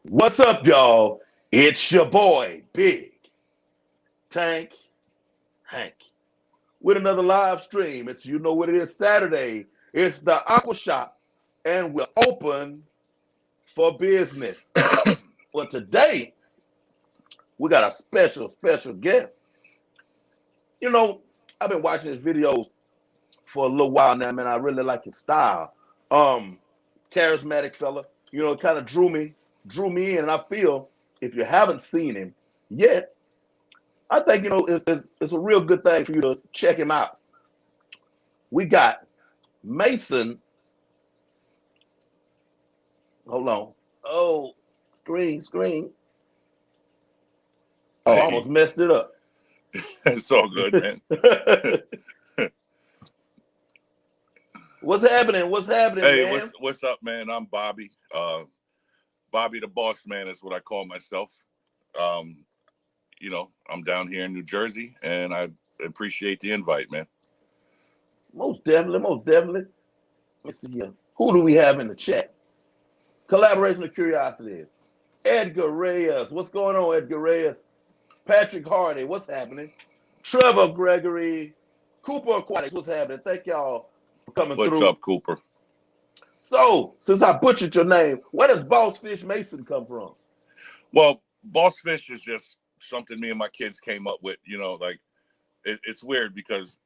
What's up, y'all? It's your boy, Big Tank Hank, with another live stream. It's you know what it is, Saturday. It's the Aqua Shop, and we're open for business. Well, today we got a special guest. You know, I've been watching his videos for a little while now, man. I really like his style. Um, Charismatic fella. You know, it kind of drew me in, and I feel if you haven't seen him yet, I think it's a real good thing for you to check him out. We got Mason. Hold on. Oh, screen. Oh, I Hey, almost messed it up. it's all good, man. What's happening? What's happening, Hey, man? what's up, man? I'm Bobby. Bobby the Boss Man is what I call myself. Um, I'm down here in New Jersey, and I appreciate the invite, man. Most definitely, most definitely. Let's see here. Who do we have in the chat? Collaboration of Curiosities. Edgar Reyes. What's going on, Edgar Reyes? Patrick Hardy. What's happening? Trevor Gregory. Cooper Aquatics. What's happening? Thank y'all for coming What's through. up, Cooper? So, since I butchered your name, where does Boss Fish Mason come from? Well, Boss Fish is just something me and my kids came up with. It's weird because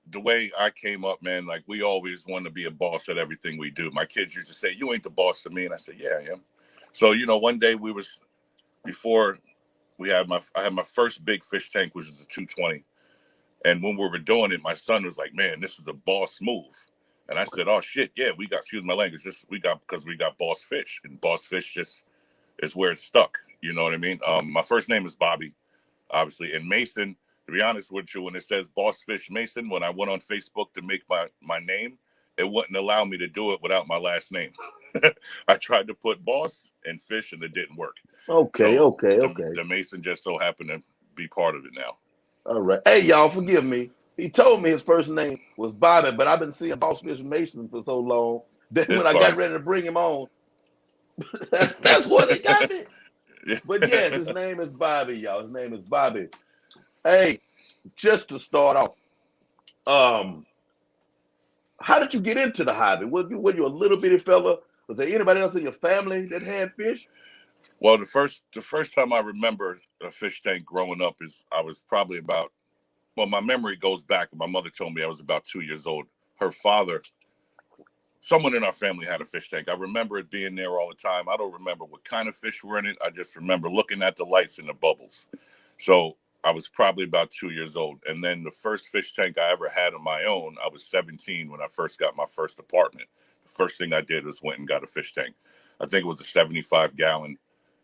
the way I came up, man, like we always want to be a boss at everything we do. My kids used to say, "You ain't the boss to me," and I said, "Yeah, I am." So, one day before I had my first big fish tank, which was a 220. And when we were doing it, my son was like, "Man, this is a boss move." And I said, "Oh shit, yeah, we got, excuse my language, because we got boss fish, and boss fish just is where it's stuck." You know what I mean? My first name is Bobby, obviously, and Mason. To be honest with you, when it says Boss Fish Mason, when I went on Facebook to make my name, it wouldn't allow me to do it without my last name. I tried to put Boss and Fish, and it didn't work. Okay, So okay, the, okay. the Mason just so happened to be part of it now. All right. Hey, y'all, forgive me. He told me his first name was Bobby, but I've been seeing Boss Fish Mason for so long. Then when It's I got fine. ready to bring him on, that's what he got me. But yes, his name is Bobby, y'all. His name is Bobby. Hey, just to start off, um, how did you get into the hobby? Were you a little bitty fella? Was there anybody else in your family that had fish? Well, the first time I remember a fish tank growing up is I was probably about, well, my memory goes back. My mother told me I was about 2 years old. Her father, someone in our family had a fish tank. I remember it being there all the time. I don't remember what kind of fish were in it. I just remember looking at the lights and the bubbles. So I was probably about 2 years old. And then the first fish tank I ever had on my own, I was 17 when I first got my first apartment. The first thing I did was went and got a fish tank. I think it was a 75-gallon,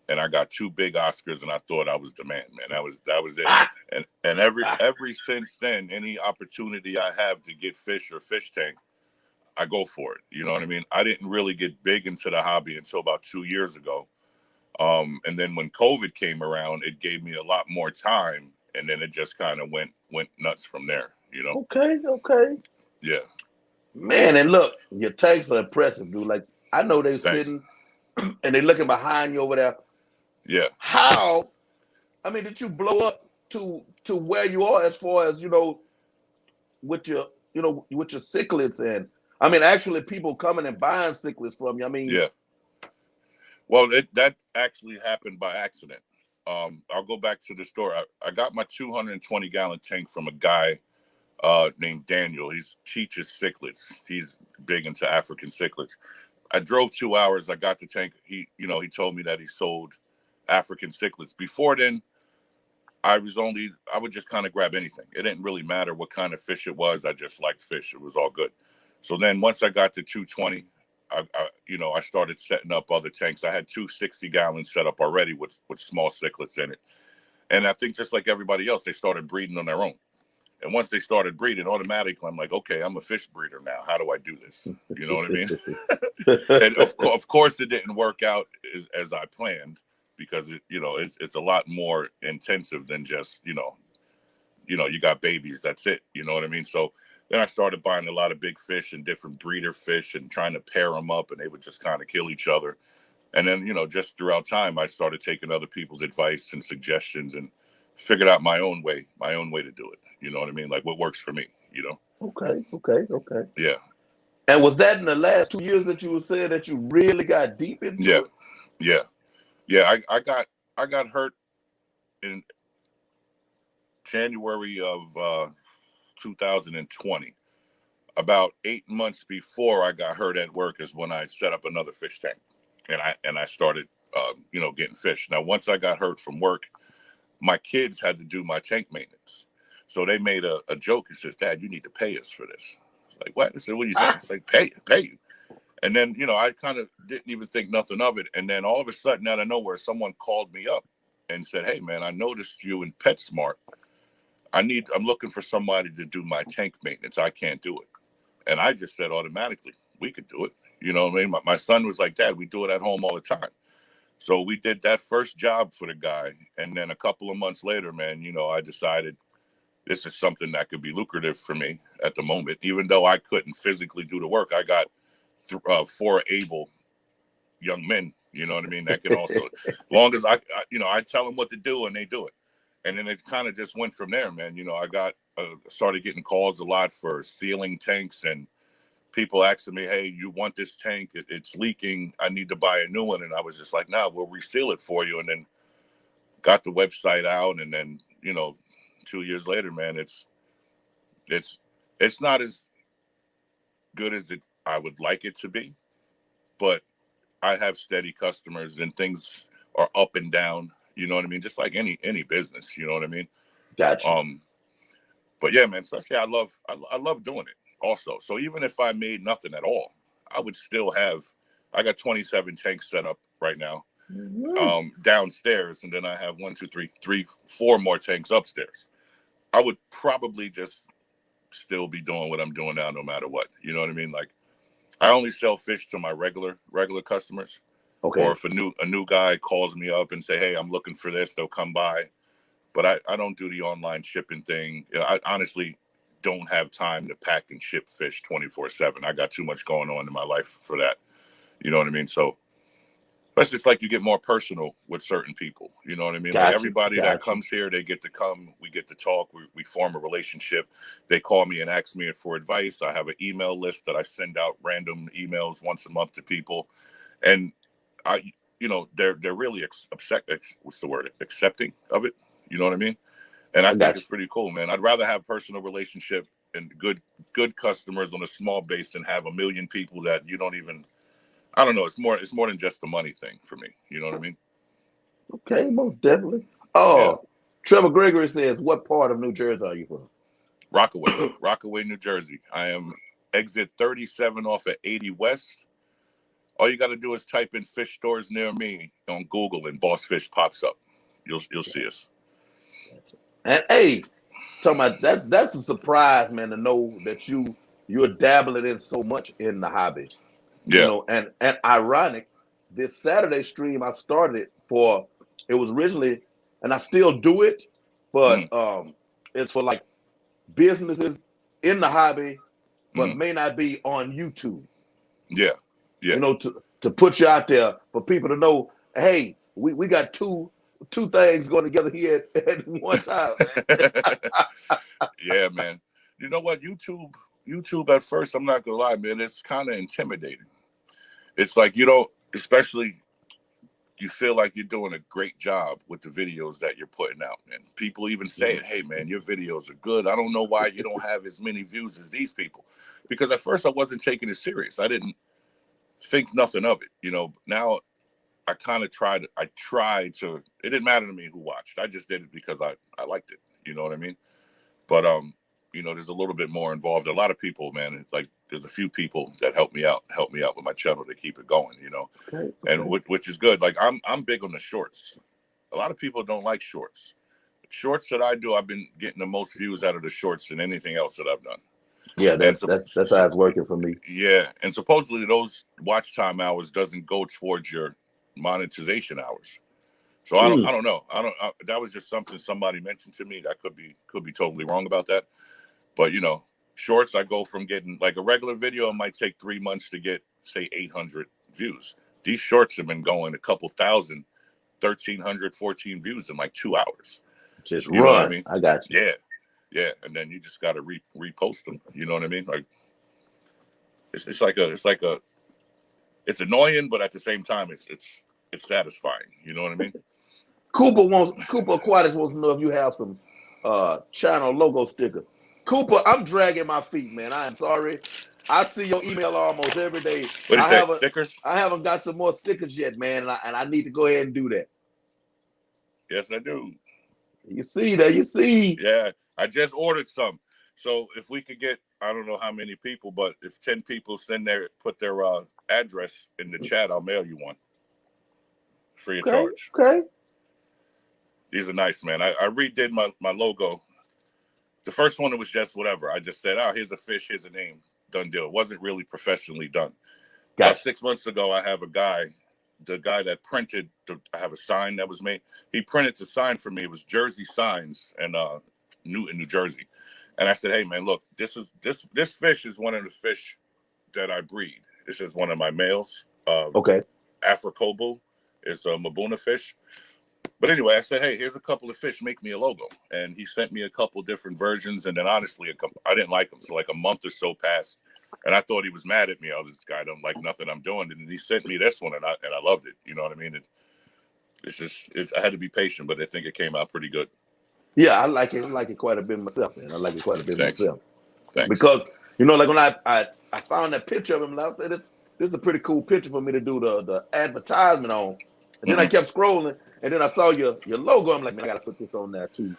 and I got two big Oscars, and I thought I was the man. That was it. And every since then, any opportunity I have to get fish or fish tank, I go for it. You know what I mean? I didn't really get big into the hobby until about 2 years ago. And then when COVID came around, it gave me a lot more time, and then it just kind of went nuts from there. Okay, okay. Yeah. Man, and look, your tanks are impressive, dude. Like I know they Thanks. sitting and they looking behind you over there. Yeah. How? I mean, did you blow up to where you are as far as with your with your cichlids and I mean actually people coming and buying cichlids from you. I mean, Yeah. Well, that actually happened by accident. I'll go back to the story. I got my 220-gallon tank from a guy named Daniel. He's teaches cichlids. He's big into African cichlids. I drove 2 hours. I got the tank. He told me that he sold African cichlids. Before then, I would just kind of grab anything. It didn't really matter what kind of fish it was. I just liked fish. It was all good. So then once I got to 220, I started setting up other tanks. I had two 60-gallons set up already with small cichlids in it. And I think just like everybody else, they started breeding on their own. And once they started breeding, automatically, I'm like, okay, I'm a fish breeder now. How do I do this? You know what I mean? And of course, it didn't work out as I planned because it's a lot more intensive than just you got babies. That's it. You know what I mean? So then I started buying a lot of big fish and different breeder fish and trying to pair them up, and they would just kind of kill each other. And then, just throughout time, I started taking other people's advice and suggestions and figured out my own way to do it. You know what I mean? Like what works for me, Okay, okay, okay. Yeah. And was that in the last 2 years that you were saying that you really got deep into Yeah. it? Yeah. Yeah. I got hurt in January of 2020. About 8 months before I got hurt at work is when I set up another fish tank, and I started, getting fish. Now, once I got hurt from work, my kids had to do my tank maintenance, so they made a joke. He says, "Dad, you need to pay us for this." I was like, "What?" I said, "What do you think?" It's like, pay you. And then, I kind of didn't even think nothing of it. And then all of a sudden, out of nowhere, someone called me up and said, "Hey, man, I noticed you in PetSmart. I'm looking for somebody to do my tank maintenance. I can't do it." And I just said automatically, we could do it. You know what I mean? My son was like, "Dad, we do it at home all the time." So we did that first job for the guy. And then a couple of months later, man, I decided this is something that could be lucrative for me at the moment. Even though I couldn't physically do the work, I got four able young men, you know what I mean? That can also, as long as I tell them what to do and they do it. And then it kind of just went from there, man. I got, started getting calls a lot for sealing tanks, and people asking me, "Hey, you want this tank? It's leaking. I need to buy a new one." And I was just like, "Nah, we'll reseal it for you." And then got the website out, and then 2 years later, man, it's not as good as I would like it to be, but I have steady customers, and things are up and down. You know what I mean? Just like any business. You know what I mean? Gotcha. But yeah, man, especially I love doing it also. So even if I made nothing at all, I would still have. I got 27 tanks set up right now, Mhm. downstairs, and then I have one, two, three, four more tanks upstairs. I would probably just still be doing what I'm doing now, no matter what. You know what I mean? Like I only sell fish to my regular customers, or Okay. if a new guy calls me up and say, "Hey, I'm looking for this," they'll come by. But I don't do the online shipping thing. I honestly don't have time to pack and ship fish 24/7. I got too much going on in my life for that. You know what I mean? So that's just like you get more personal with certain people. You know what I mean? Like Got you. everybody that Got you. comes here, they get to come. We get to talk. We form a relationship. They call me and ask me for advice. I have an email list that I send out random emails once a month to people, and I, they're really what's the word? Accepting of it. You know what I mean? And I I think got it's pretty cool, man. I'd rather have personal relationship and good customers on a small base than have a million people that you don't even. I don't know. It's more than just the money thing for me. You know what I mean? you. Okay, most definitely. Yeah. Oh, Trevor Gregory says, "What part of New Jersey are you Rockaway, New Jersey. I am exit 37 off at 80 West. All you got to do is type in fish stores near me on Google, and Boss Fish pops up. You'll see us. from?" And hey, talking about that's a surprise, man, to know that you're dabbling in so much in the hobby. Yeah. And ironic, this Saturday stream I started it for, it was originally, and I still do it, Mm, but it's for like businesses in the hobby, but mm, may not be on YouTube. yeah. Yeah. To put you out there for people to know, hey, we got two things going together here at one time, man. Yeah, man. You know what? YouTube at first, I'm not gonna lie, man, it's kind of intimidating. It's like you don't, especially you feel like you're doing a great job with the videos that you're putting out, man. People even say it, "Hey, man, your videos are good. I don't know why you don't have as many views as these people." Because at first I wasn't taking it serious. I didn't think nothing of it. Now I kind of tried. I tried to. It didn't matter to me who watched. I just did it because I liked it. You know what I mean? But there's a little bit more involved. A lot of people, man. It's like there's a few people that help me out with my channel to keep it going. Okay, And okay. which is good. Like I'm big on the shorts. A lot of people don't like shorts. Shorts that I do, I've been getting the most views out of the shorts than anything else that I've done. Yeah, And that's how it's working for me. yeah, and supposedly those watch time hours doesn't go towards your monetization hours. So I Mm, don't know. That was just something somebody mentioned to me. I could be totally wrong about that. But shorts, I go from getting like a regular video, it might take 3 months to get say 800 views. these shorts have been going a couple thousand, 1,300, 14 views in like 2 hours. Just You know what I run. mean? I got you. Yeah. Yeah. And then you just got to repost them. You know what I mean? Like it's like it's annoying, but at the same time, it's satisfying. You know what I mean? Cooper Aquatics wants to know if you have some channel logo stickers. Cooper, I'm dragging my feet, man. I am sorry. I see your email almost every day. What do you say? Stickers? I haven't got some more stickers yet, man, and I need to go ahead and do that. Yes, I do. You see that? You see? Yeah, I just ordered some. So if we could get, I don't know how many people, but if 10 people put their address in the chat, I'll mail you one free of charge. Okay. These are nice, man. I redid my logo. The first one, it was just whatever. I just said, oh, here's a fish, here's a name, done deal. It wasn't really professionally done. About 6 months ago, I have a guy, the guy that printed, I have a sign that was made. He printed the sign for me. It was Jersey Signs in Newton, New Jersey. And I said, hey, man, look, this fish is one of the fish that I breed. This is one of my males. Okay. Africobu is a Mabuna fish. But anyway, I said, hey, here's a couple of fish. Make me a logo. And he sent me a couple different versions. And then honestly, I didn't like them. So like a month or so passed. And I thought he was mad at me. I was this guy, don't like nothing I'm doing. And he sent me this one, and I loved it. You know what I mean? I had to be patient, but I think it came out pretty good. Yeah, I like it. I like it quite a bit myself, man. I like it quite a bit myself. Thanks. Because like when I found that picture of him, I said this is a pretty cool picture for me to do the advertisement on. And then I kept scrolling, and then I saw your logo. I'm like, man, I gotta put this on there too.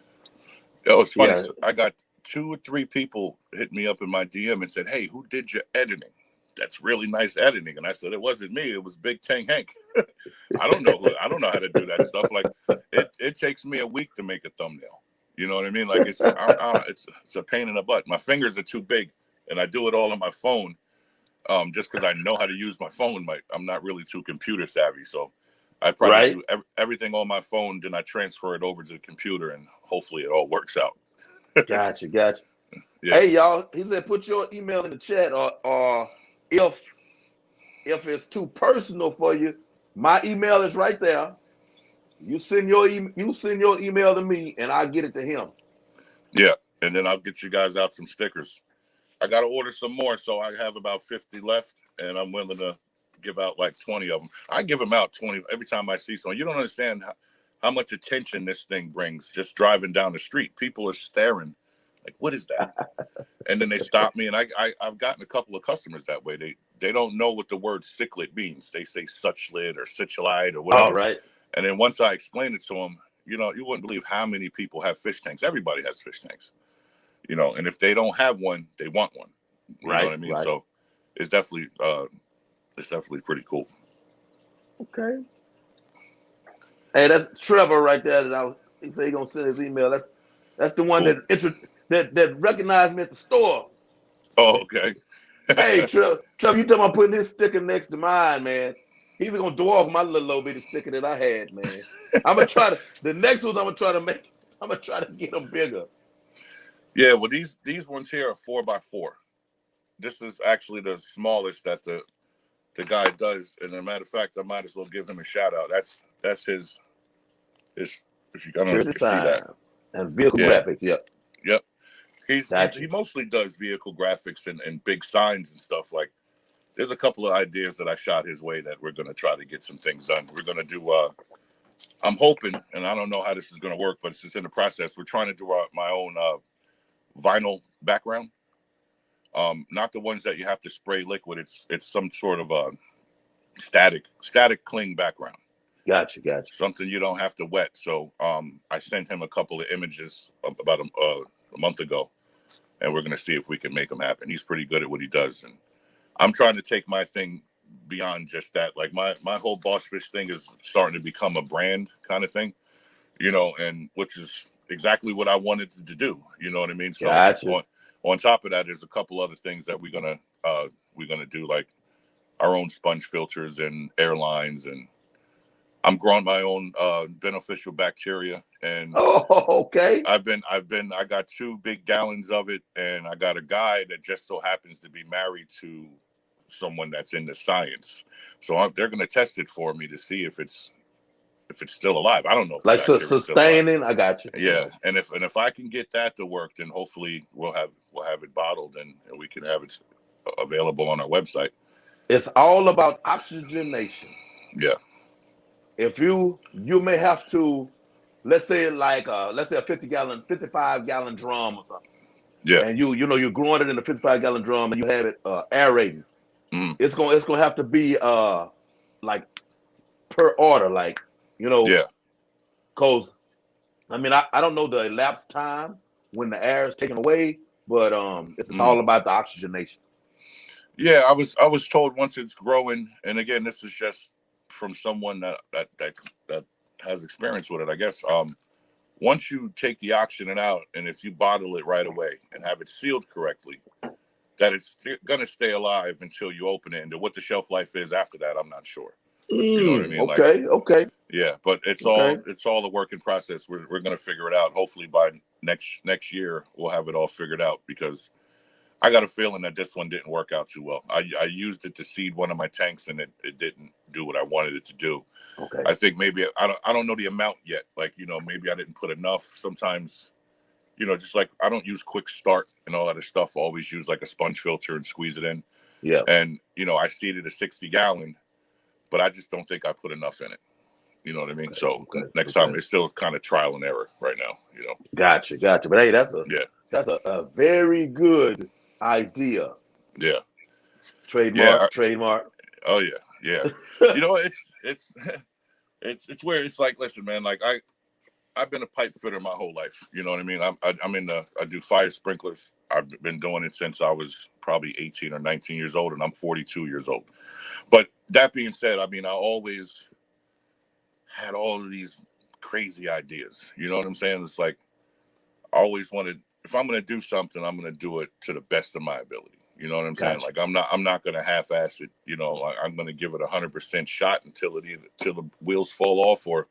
It was funny. Yeah. So I got 2 or 3 people hit me up in my DM and said, hey, who did your editing? That's really nice editing. And I said, it wasn't me. It was Big Tank Hank. I don't know how to do that stuff. Like it takes me a week to make a thumbnail. You know what I mean? Like it's a pain in the butt. My fingers are too big, and I do it all on my phone. Just because I know how to use my phone. I'm not really too computer savvy, so I probably do everything on my phone. Then I transfer it over to the computer, and hopefully it all works out. Gotcha. Yeah. Hey, y'all. He said put your email in the chat, or if it's too personal for you, my email is right there. You send your email to me, and I'll get it to him. Yeah, and then I'll get you guys out some stickers. I got to order some more, so I have about 50 left, and I'm willing to give out like 20 of them. I give them out 20 every time I see someone. You don't understand how much attention this thing brings. Just driving down the street, people are staring, like, "What is that?" And then they stop me, and I've gotten a couple of customers that way. They don't know what the word cichlid means. They say suchlid or cichlide or whatever. All right. And then once I explain it to them, you wouldn't believe how many people have fish tanks. Everybody has fish tanks. And if they don't have one, they want one. You know what I mean? Right. So it's definitely pretty cool. Okay. Hey, that's Trevor right there. He said he's gonna send his email. That's the one cool. that recognized me at the store. Oh, okay. Hey, Trevor, you talking about putting his sticker next to mine, man? He's gonna dwarf my little bitty sticker that I had, man. I'm gonna try the next ones. I'm gonna try to get them bigger. Yeah, well, these ones here are 4x4. This is actually the smallest that the guy does. And as a matter of fact, I might as well give him a shout out. That's his. If you I don't know if you see that. And vehicle graphics. Yep. He mostly does vehicle graphics and big signs and stuff. Like, there's a couple of ideas that I shot his way that we're gonna try to get some things done. We're gonna do. I'm hoping, and I don't know how this is gonna work, but it's just in the process. We're trying to do my own vinyl background. Not the ones that you have to spray liquid. It's some sort of a static cling background. Gotcha. Something you don't have to wet. So I sent him a couple of images about a month ago, and we're gonna see if we can make them happen. He's pretty good at what he does, and I'm trying to take my thing beyond just that. Like my whole Boss Fish thing is starting to become a brand kind of thing, and which is exactly what I wanted to do. You know what I mean? So gotcha. On top of that, there's a couple other things that we're gonna do, like our own sponge filters and airlines, and I'm growing my own beneficial bacteria. And okay. I got 2 big gallons of it, and I got a guy that just so happens to be married to someone that's in the science. So they're going to test it for me to see if it's still alive. I don't know if the Like bacteria is still alive. sustaining. I got you. Yeah, and if I can get that to work, then hopefully we'll have it bottled and we can have it available on our website. It's all about oxygenation. Yeah, If you may have to, let's say let's say a 50-gallon, 55-gallon drum or something, yeah, and you're growing it in a 55-gallon drum and you have it aerating. mm, It's gonna have to be like per order, like yeah, cause I mean I don't know the elapsed time when the air is taken away, but it's mm. all about the oxygenation. Yeah. I was told once it's growing, and again, this is just from someone that has experience with it. I guess once you take the oxygen out, and if you bottle it right away and have it sealed correctly, that it's going to stay alive until you open it. And what the shelf life is after that, I'm not sure. You know what I mean? Like, Okay, okay, yeah, but it's okay. all a work in process. We're going to figure it out. Hopefully by next year we'll have it all figured out, because I got a feeling that this one didn't work out too well. I used it to seed one of my tanks, and it didn't do what I wanted it to do. Okay. I think maybe I don't know the amount yet. Like, maybe I didn't put enough. Sometimes, just like I don't use quick start and all that other stuff. I always use like a sponge filter and squeeze it in. Yeah. And I seeded a 60-gallon, but I just don't think I put enough in it. You know what I mean? Okay. So Okay. next Okay. time, it's still kind of trial and error right now. Gotcha. But hey, that's Yeah. a very good idea. Yeah. Trademark. Yeah. Trademark. Oh yeah. Yeah. It's it's weird. It's like, listen, man. Like I've been a pipe fitter my whole life. You know what I mean? I'm in I do fire sprinklers. I've been doing it since I was probably 18 or 19 years old, and I'm 42 years old. But that being said, I mean, I always had all of these crazy ideas. You know what I'm saying? It's like I always wanted, if I'm going to do something, I'm going to do it to the best of my ability. You know what I'm saying? Gotcha. Like I'm not going to half-ass it. I'm going to give it 100% shot until the wheels fall off or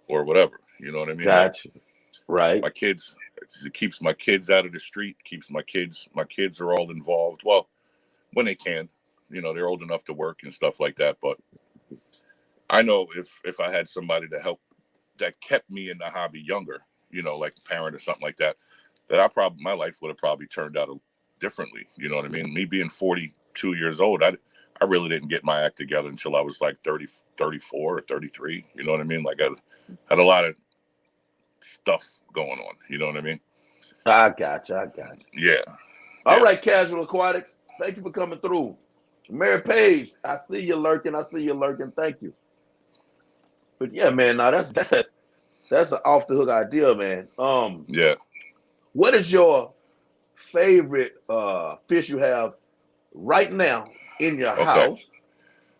whatever. You know what I mean? Gotcha. Like Right. my kids, it keeps my kids out of the street. Keeps my kids are all involved. Well, when they can, they're old enough to work and stuff like that. But I know if I had somebody to help that kept me in the hobby younger, like a parent or something like that, my life would have probably turned out differently. You know what I mean? Me being 42 years old, I really didn't get my act together until I was like 30, 34 or 33. You know what I mean? Like I had a lot of stuff going on. You know what I mean? I got you. Yeah. All Yeah. right, Casual Aquatics. Thank you for coming through. Mary Page, I see you lurking. Thank you. But yeah, man, now that's an off the hook idea, man. Yeah. What is your favorite fish you have right now in your Okay. house?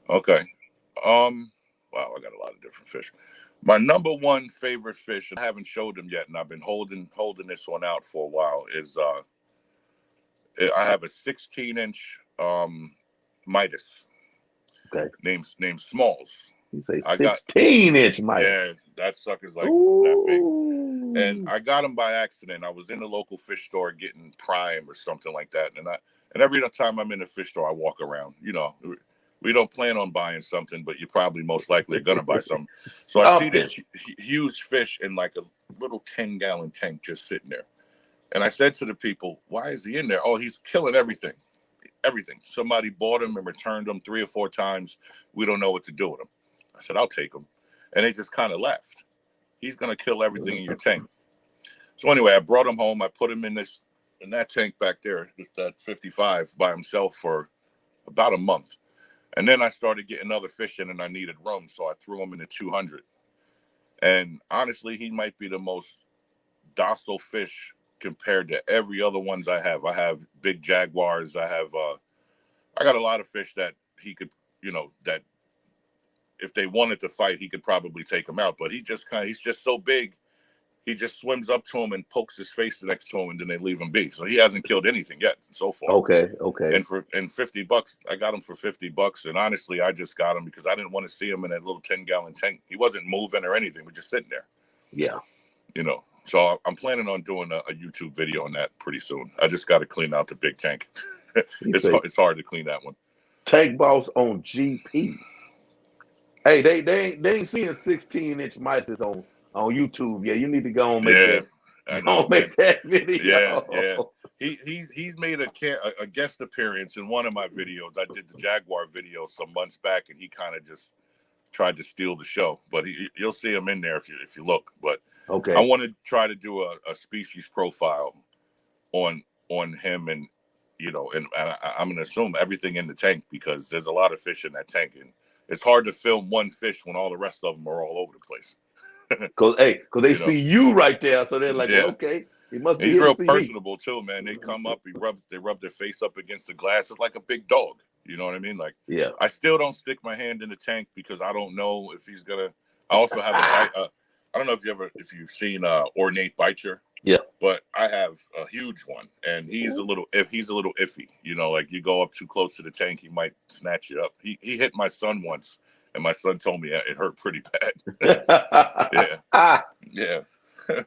Okay. Wow, I got a lot of different fish. My number one favorite fish, and I haven't showed them yet, and I've been holding this one out for a while, is I have a 16-inch Midas. Okay. Named Smalls. You say I got 16-inch Midas. Yeah, that sucker's like that big. Ooh. And I got him by accident. I was in the local fish store getting prime or something like that, and every time I'm in the fish store, I walk around. We don't plan on buying something, but you probably most likely are gonna buy something. So I see this huge fish in like a little 10-gallon tank just sitting there, and I said to the people, "Why is he in there?" "Oh, he's killing everything. Everything. Somebody bought him and returned him 3 or 4 times. We don't know what to do with him." I said, "I'll take him," and they just kind of laughed. "He's gonna kill everything in your tank." So anyway, I brought him home. I put him in that tank back there, just that 55 by himself for about a month. And then I started getting other fish in, and I needed room, so I threw him in the 200. And honestly, he might be the most docile fish compared to every other ones I have. I have big jaguars. I got a lot of fish that he could, that if they wanted to fight, he could probably take them out. But he's just so big. He just swims up to him and pokes his face next to him, and then they leave him be. So he hasn't killed anything yet so far. Okay. And for $50, I got him for $50. And honestly, I just got him because I didn't want to see him in that little 10-gallon tank. He wasn't moving or anything. We're just sitting there. Yeah. So I'm planning on doing a YouTube video on that pretty soon. I just got to clean out the big tank. It's hard to clean that one. Tank Boss on GP. Hey, they ain't seeing 16-inch mice on YouTube. Yeah, you need to go and make Yeah, that. I Go know, and man. make that Yeah, yeah. video. He's made a guest appearance in one of my videos. I did the Jaguar video some months back, and he kind of just tried to steal the show. But you'll see him in there if you look. But I Okay. want to try to do a species profile on him, and and I'm gonna assume everything in the tank, because there's a lot of fish in that tank, and it's hard to film one fish when all the rest of them are all over the place. Cause they you know, see you right there, so they're like, well, yeah. okay, he must And be he's here to real see me. personable too, man. They come up, they rub their face up against the glass. It's like a big dog. You know what I mean? Like, Yeah. I still don't stick my hand in the tank because I don't know if he's gonna. I also have a bite. I don't know if you've seen Ornate Biter, Yeah. but I have a huge one, and he's a little iffy. Like you go up too close to the tank, he might snatch you up. He hit my son once, and my son told me it hurt pretty bad. Yeah, yeah.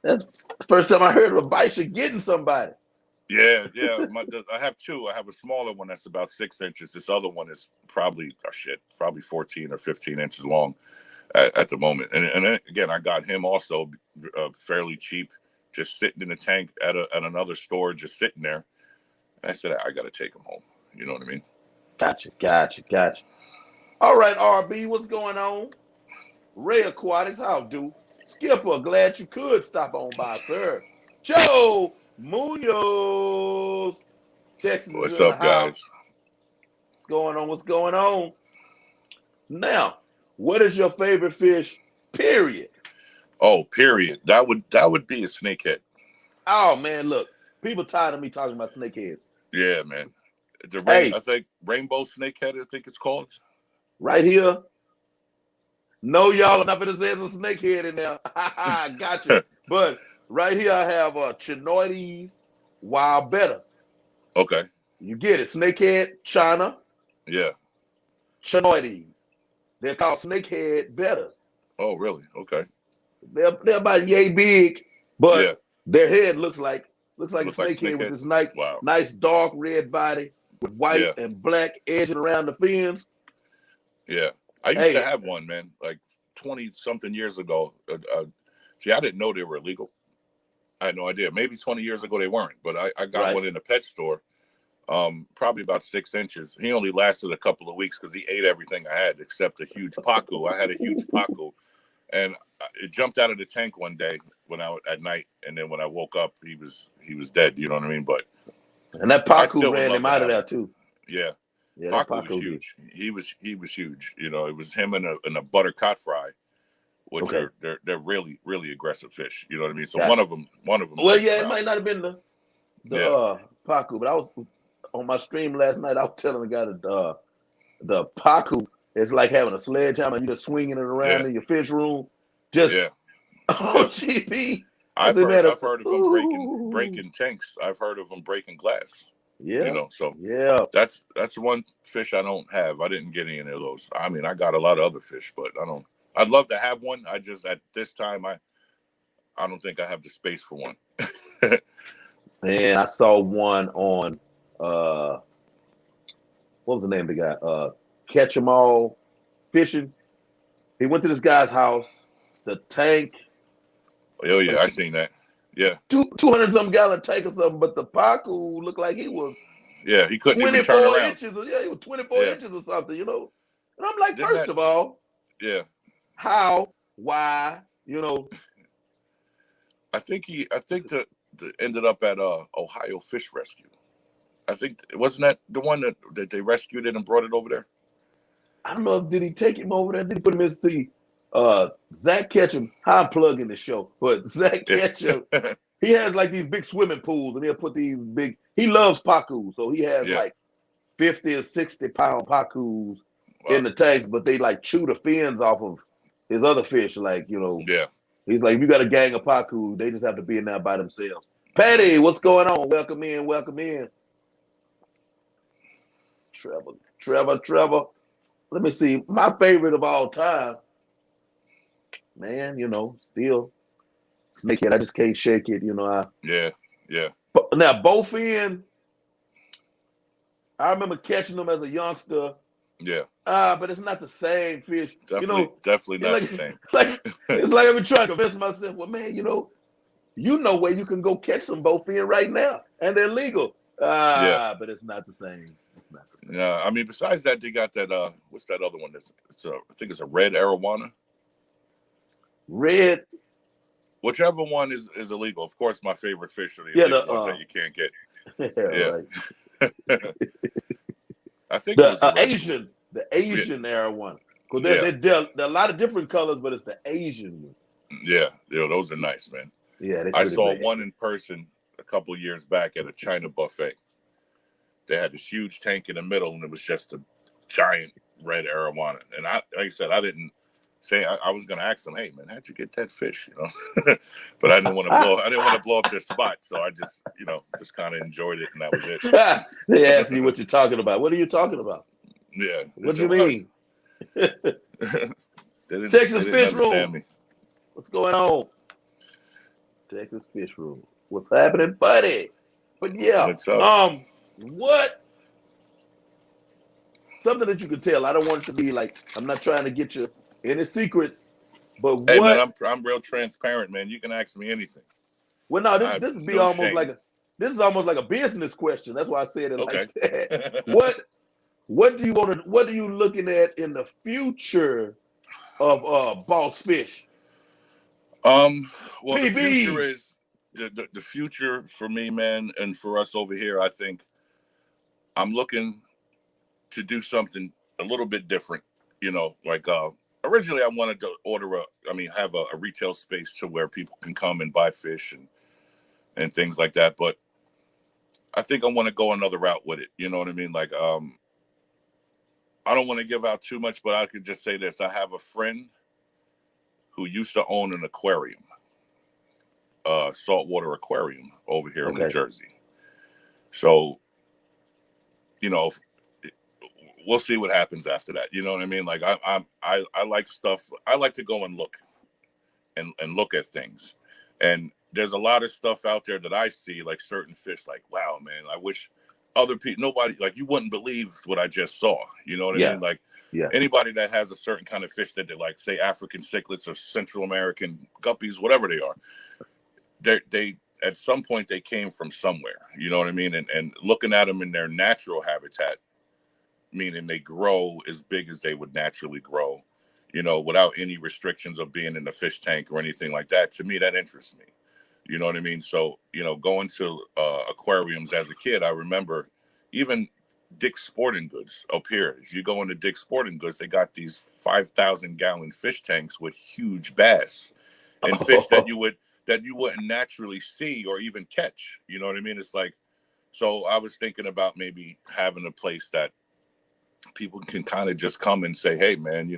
That's the first time I heard of a bison getting somebody. Yeah. I have two. I have a smaller one that's about 6 inches. This other one is probably 14 or 15 inches long at the moment. And then, again, I got him also fairly cheap, just sitting in the tank at another store, just sitting there. And I said, I got to take him home. You know what I mean? Gotcha. All right, RB, what's going on? Ray Aquatics, how do? Skipper, glad you could stop on by, sir. Joe Munoz, Texas is What's in the up, house. guys? What's going on? What's going on? Now, what is your favorite fish? Period. Oh, period. That would be a snakehead. Oh man, look, people tired of me talking about snakeheads. Yeah, man. I Hey, think rainbow snakehead, I think it's called. right here. No, y'all are not gonna say there's a snakehead in there. Gotcha. But right here I have chinoides, wild bettas. Okay. You get it. Snakehead, China, Yeah. chinoides. They're called snakehead bettas. Oh, really? Okay. They're about yay big, Yeah. but their head looks like a Look like snakehead with snakehead. this nice Wow. nice dark red body with white Yeah. and black edging around the fins. Yeah. I used to Hey, have one, man, like 20 something years ago. See, I didn't know they were illegal. I had no idea. Maybe 20 years ago they weren't, but I got right. one in a pet store, probably about 6 inches. He only lasted a couple of weeks because he ate everything I had except a huge pacu. I had a huge pacu, and it jumped out of the tank one day at night, and then when I woke up, he was dead. You know what I mean? But And that I Pacu still would ran love him to out of have there him. too. Yeah. Yeah, that Pacu was Pacu did. huge. He was huge. It was him and a butter cod fry, which Okay, are they're really really aggressive fish. You know what I mean? So one gotcha. of them Well, licked yeah, it around might me. not have been the Yeah, Pacu, but I was on my stream last night. I was telling the guy that the Pacu is like having a sledgehammer and you just swinging it around yeah, in your fish room. Just yeah. oh, GP. I I've said, heard man, I've heard of them ooh, breaking tanks. I've heard of them breaking glass. yeah, So yeah. that's one fish I don't have. I didn't get any of those. I mean, I got a lot of other fish, but I don't. I'd love to have one. I just at this time I don't think I have the space for one. And I saw one on uh, what was the name of the guy? Catch 'em all fishing. He went to this guy's house. The tank, Oh a yeah, I seen that. Yeah, 200 some gallon tank or something, but the Pacu looked like he was yeah. He couldn't even turn 24 around. inches. Yeah, he was 24 Yeah, inches or something. And I'm like, didn't first that? of all, Yeah, how, why. I think that ended up at Ohio Fish Rescue. I think wasn't that the one that they rescued it and brought it over there. I don't know if did he take him over there? Did he put him in to see Zach Ketchum? I'm plugging the show, but Zach Ketchum, Yeah, he has like these big swimming pools, and he'll put these big. He loves Pacu, so he has yeah. like 50 or 60 pound Pacus in Wow. the tanks, but they like chew the fins off of his other fish. Yeah. He's like, if you got a gang of Pacu, they just have to be in there by themselves. Patty, what's going on? Welcome in, welcome in. Trevor. Let me see. My favorite of all time, man, still snakehead. I just can't shake it. Yeah. Yeah. But now bowfin, I remember catching them as a youngster Yeah. But it's not the same fish. Definitely It's not the like same. it's like I've been trying to convince myself. Well, man, you know where you can go catch some bowfin right now, and they're legal. Yeah. But it's not the same. It's not the same. Yeah. I mean, besides that, they got that. What's that other one? I think it's a red arowana. Red, Whichever one is illegal. Of course, my favorite fish are the yeah, illegal ones that you can't get. yeah, Yeah. right. I think it The was the red. The Yeah. Asian arowana. Because Yeah. there are a lot of different colors, but it's the Asian one. Yeah. Those are nice, man. Yeah, they're I pretty saw bad. one in person a couple of years back at a China buffet. They had this huge tank in the middle, and it was just a giant red arowana. And like I said, I didn't say I was going to ask them, "Hey, man, how'd you get that fish?" But I didn't want to blow. I didn't want to blow up their spot, so I just, just kind of enjoyed it, and that was it. They ask you what you're talking about. What are you talking about? Yeah. What do said, you mean? they Texas didn't Fish understand Room. me. What's going on? Texas Fish Room. What's happening, buddy? But yeah, What's up? what? Something that you can tell. I don't want it to be like I'm not trying to get you any secrets, but Hey, man, what? I'm real transparent, man. You can ask me anything. Well, no, I have this would be no almost shame. like this is almost like a business question. That's why I said it Okay. like that. What do you want to? What are you looking at in the future of Boss Fish? Well, the future BB. is the future for me, man, and for us over here. I think I'm looking to do something a little bit different. Like originally I wanted to have a retail space to where people can come and buy fish and things like that. But I think I want to go another route with it. You know what I mean? Like I don't want to give out too much, but I could just say this: I have a friend who used to own an aquarium, saltwater aquarium over here in New Okay. Jersey. So, you know, we'll see what happens after that. You know what I mean? Like I like stuff. I like to go and look look at things. And there's a lot of stuff out there that I see, like certain fish, like, wow, man, I wish other people, nobody, like, you wouldn't believe what I just saw. You know what I Yeah. mean? Like, Yeah. anybody that has a certain kind of fish that they like, say African cichlids or Central American guppies, whatever they are, they at some point they came from somewhere. You know what I mean? And looking at them in their natural habitat, meaning they grow as big as they would naturally grow, without any restrictions of being in the fish tank or anything like that. To me, that interests me. You know what I mean? So, going to aquariums as a kid, I remember even Dick's Sporting Goods up here. If you go into Dick's Sporting Goods, they got these 5,000-gallon fish tanks with huge bass and fish that you wouldn't naturally see or even catch. You know what I mean? It's like, so I was thinking about maybe having a place that people can kind of just come and say, hey, man,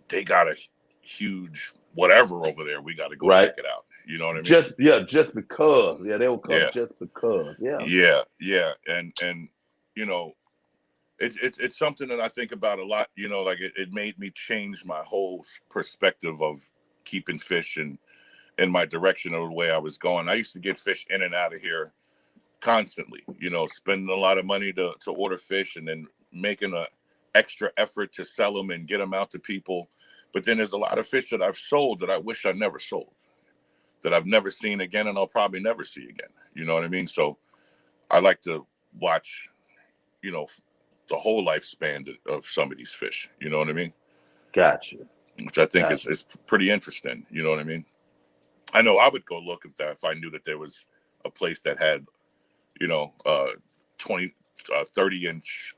they got a huge whatever over there. We got to go check it out. You know what I mean? Just because. Yeah, they'll come just because. Yeah. Yeah. And it's something that I think about a lot. Like it made me change my whole perspective of keeping fish and in my direction of the way I was going. I used to get fish in and out of here constantly, spending a lot of money to order fish and then making an extra effort to sell them and get them out to people. But then there's a lot of fish that I've sold that I wish I never sold, that I've never seen again, and I'll probably never see again. You know what I mean? So I like to watch, the whole lifespan of some of these fish. You know what I mean? Gotcha. Which I think is pretty interesting. You know what I mean? I know I would go look if I knew that there was a place that had, 20, 30-inch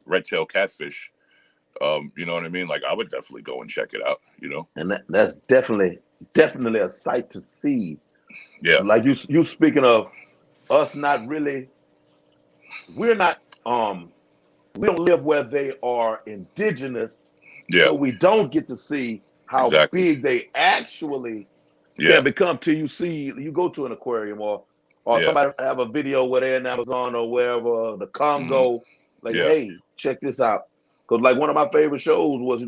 red-tailed catfish. You know what I mean? Like, I would definitely go and check it out, And that's definitely a sight to see. Yeah. Like you speaking of us not really, we're not we don't live where they are indigenous. Yeah. So we don't get to see how big they actually can become till you go to an aquarium or somebody have a video where they're in Amazon or wherever, the Congo, like, hey, check this out. Because like one of my favorite shows was,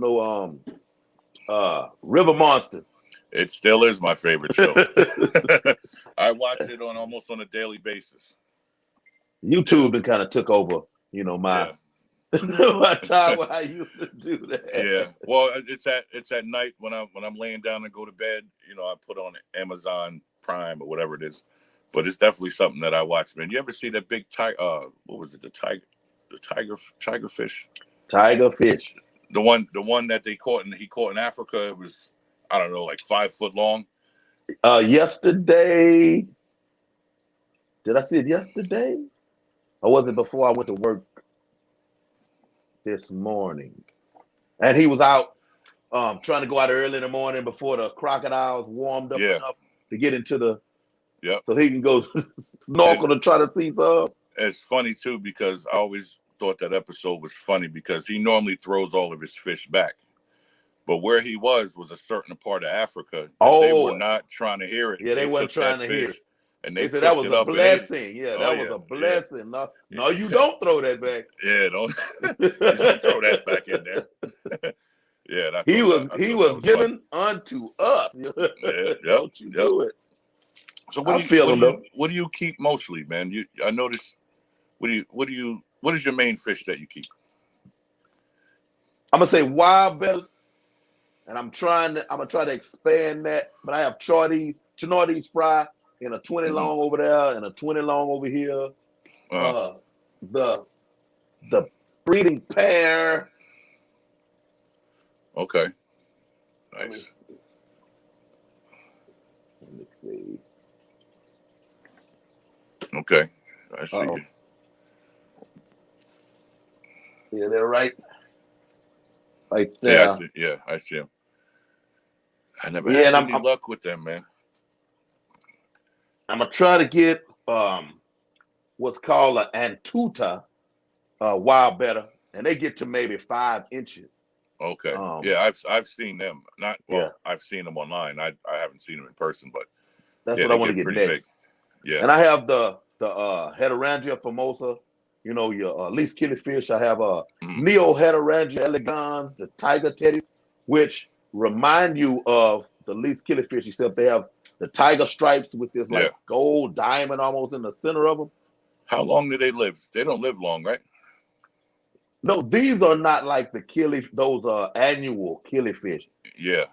River Monster. It still is my favorite show. I watch it almost on a daily basis. YouTube and kind of took over, my My time when I used to do Yeah. that. Well, it's at night when I'm laying down and go to bed. I put on Amazon Prime or whatever it is. But it's definitely something that I watch, man. You ever see that big tiger? What was it? The tiger fish. Tiger fish. The one that he caught in Africa. It was, I don't know, like 5 foot long. Yesterday, did I see it yesterday? Or was it before I went to work this morning? And he was out trying to go out early in the morning before the crocodiles warmed up Yeah. enough to get into the Yep. so he can go It, snorkel to try to see some. it's funny too because I always thought that episode was funny because he normally throws all of his fish back. But where he was a certain part of Africa, and they were Oh, not trying to hear it. yeah, they They wasn't took that trying to hear it. fish and they They said that cooked was it a up and ate it. blessing. Yeah, Oh that was yeah, a yeah, blessing. No, no, you don't throw that back. yeah. Don't throw that back in there. Yeah, and he I he thought that was was funny. given unto us. Yeah, yep, Don't you yep. do it. So I feel him though. what do you keep mostly, man? I noticed. What is your main fish that you keep? I'm gonna say wild bellies, and I'm gonna try to expand that. But I have Chorties fry in a 20 Mm-hmm. long over there and a 20 long over here. Uh, The the breeding pair. okay, Let me nice. see. Let me see. Okay, I see Uh-oh. you. Yeah, they're right Yeah, I there. see. Yeah, I see him. I never Yeah, had and any luck with them, man. I'm gonna try to get what's called an Antuta wild better, and they get to maybe 5 inches. Okay. Um, Yeah, I've seen them. Not yeah, well. I've seen them online. I haven't seen them in person, but that's yeah, what I they want to get get pretty big. next. Yeah. And I have the Heterangia famosa, your least killifish. I have Mm-hmm. Neo Heterangia elegans, the tiger teddies, which remind you of the least killifish, except they have the tiger stripes with this Yeah. like gold diamond almost in the center of them. How long do they live? They don't live long, right? No, these are not like those annual killifish. Yeah.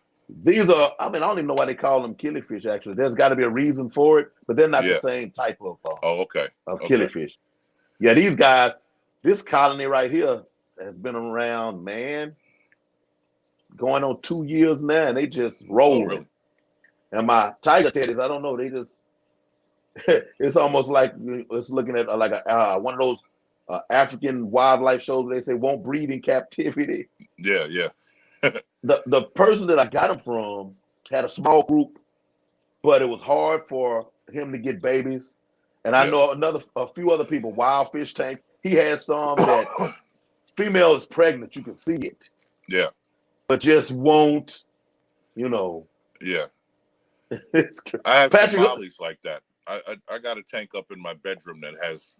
These are, I mean, I don't even know why they call them killifish. Actually, there's got to be a reason for it, but they're not the Yeah. same type Oh, okay. of Okay. killifish. Yeah, these guys, this colony right here has been around, man, going on 2 years now, and they just Oh, rolling. really? And my tiger teddies, I don't know, they just, it's almost like it's looking at like one of those African wildlife shows where they say won't breed in captivity. Yeah. Yeah. The person that I got him from had a small group, but it was hard for him to get babies. And I Yeah. know a few other people, wild fish tanks. He has some that female is pregnant, you can see it, Yeah. but just won't, you know. Yeah. It's I have some Patrick. mollies like that. I got a tank up in my bedroom that has,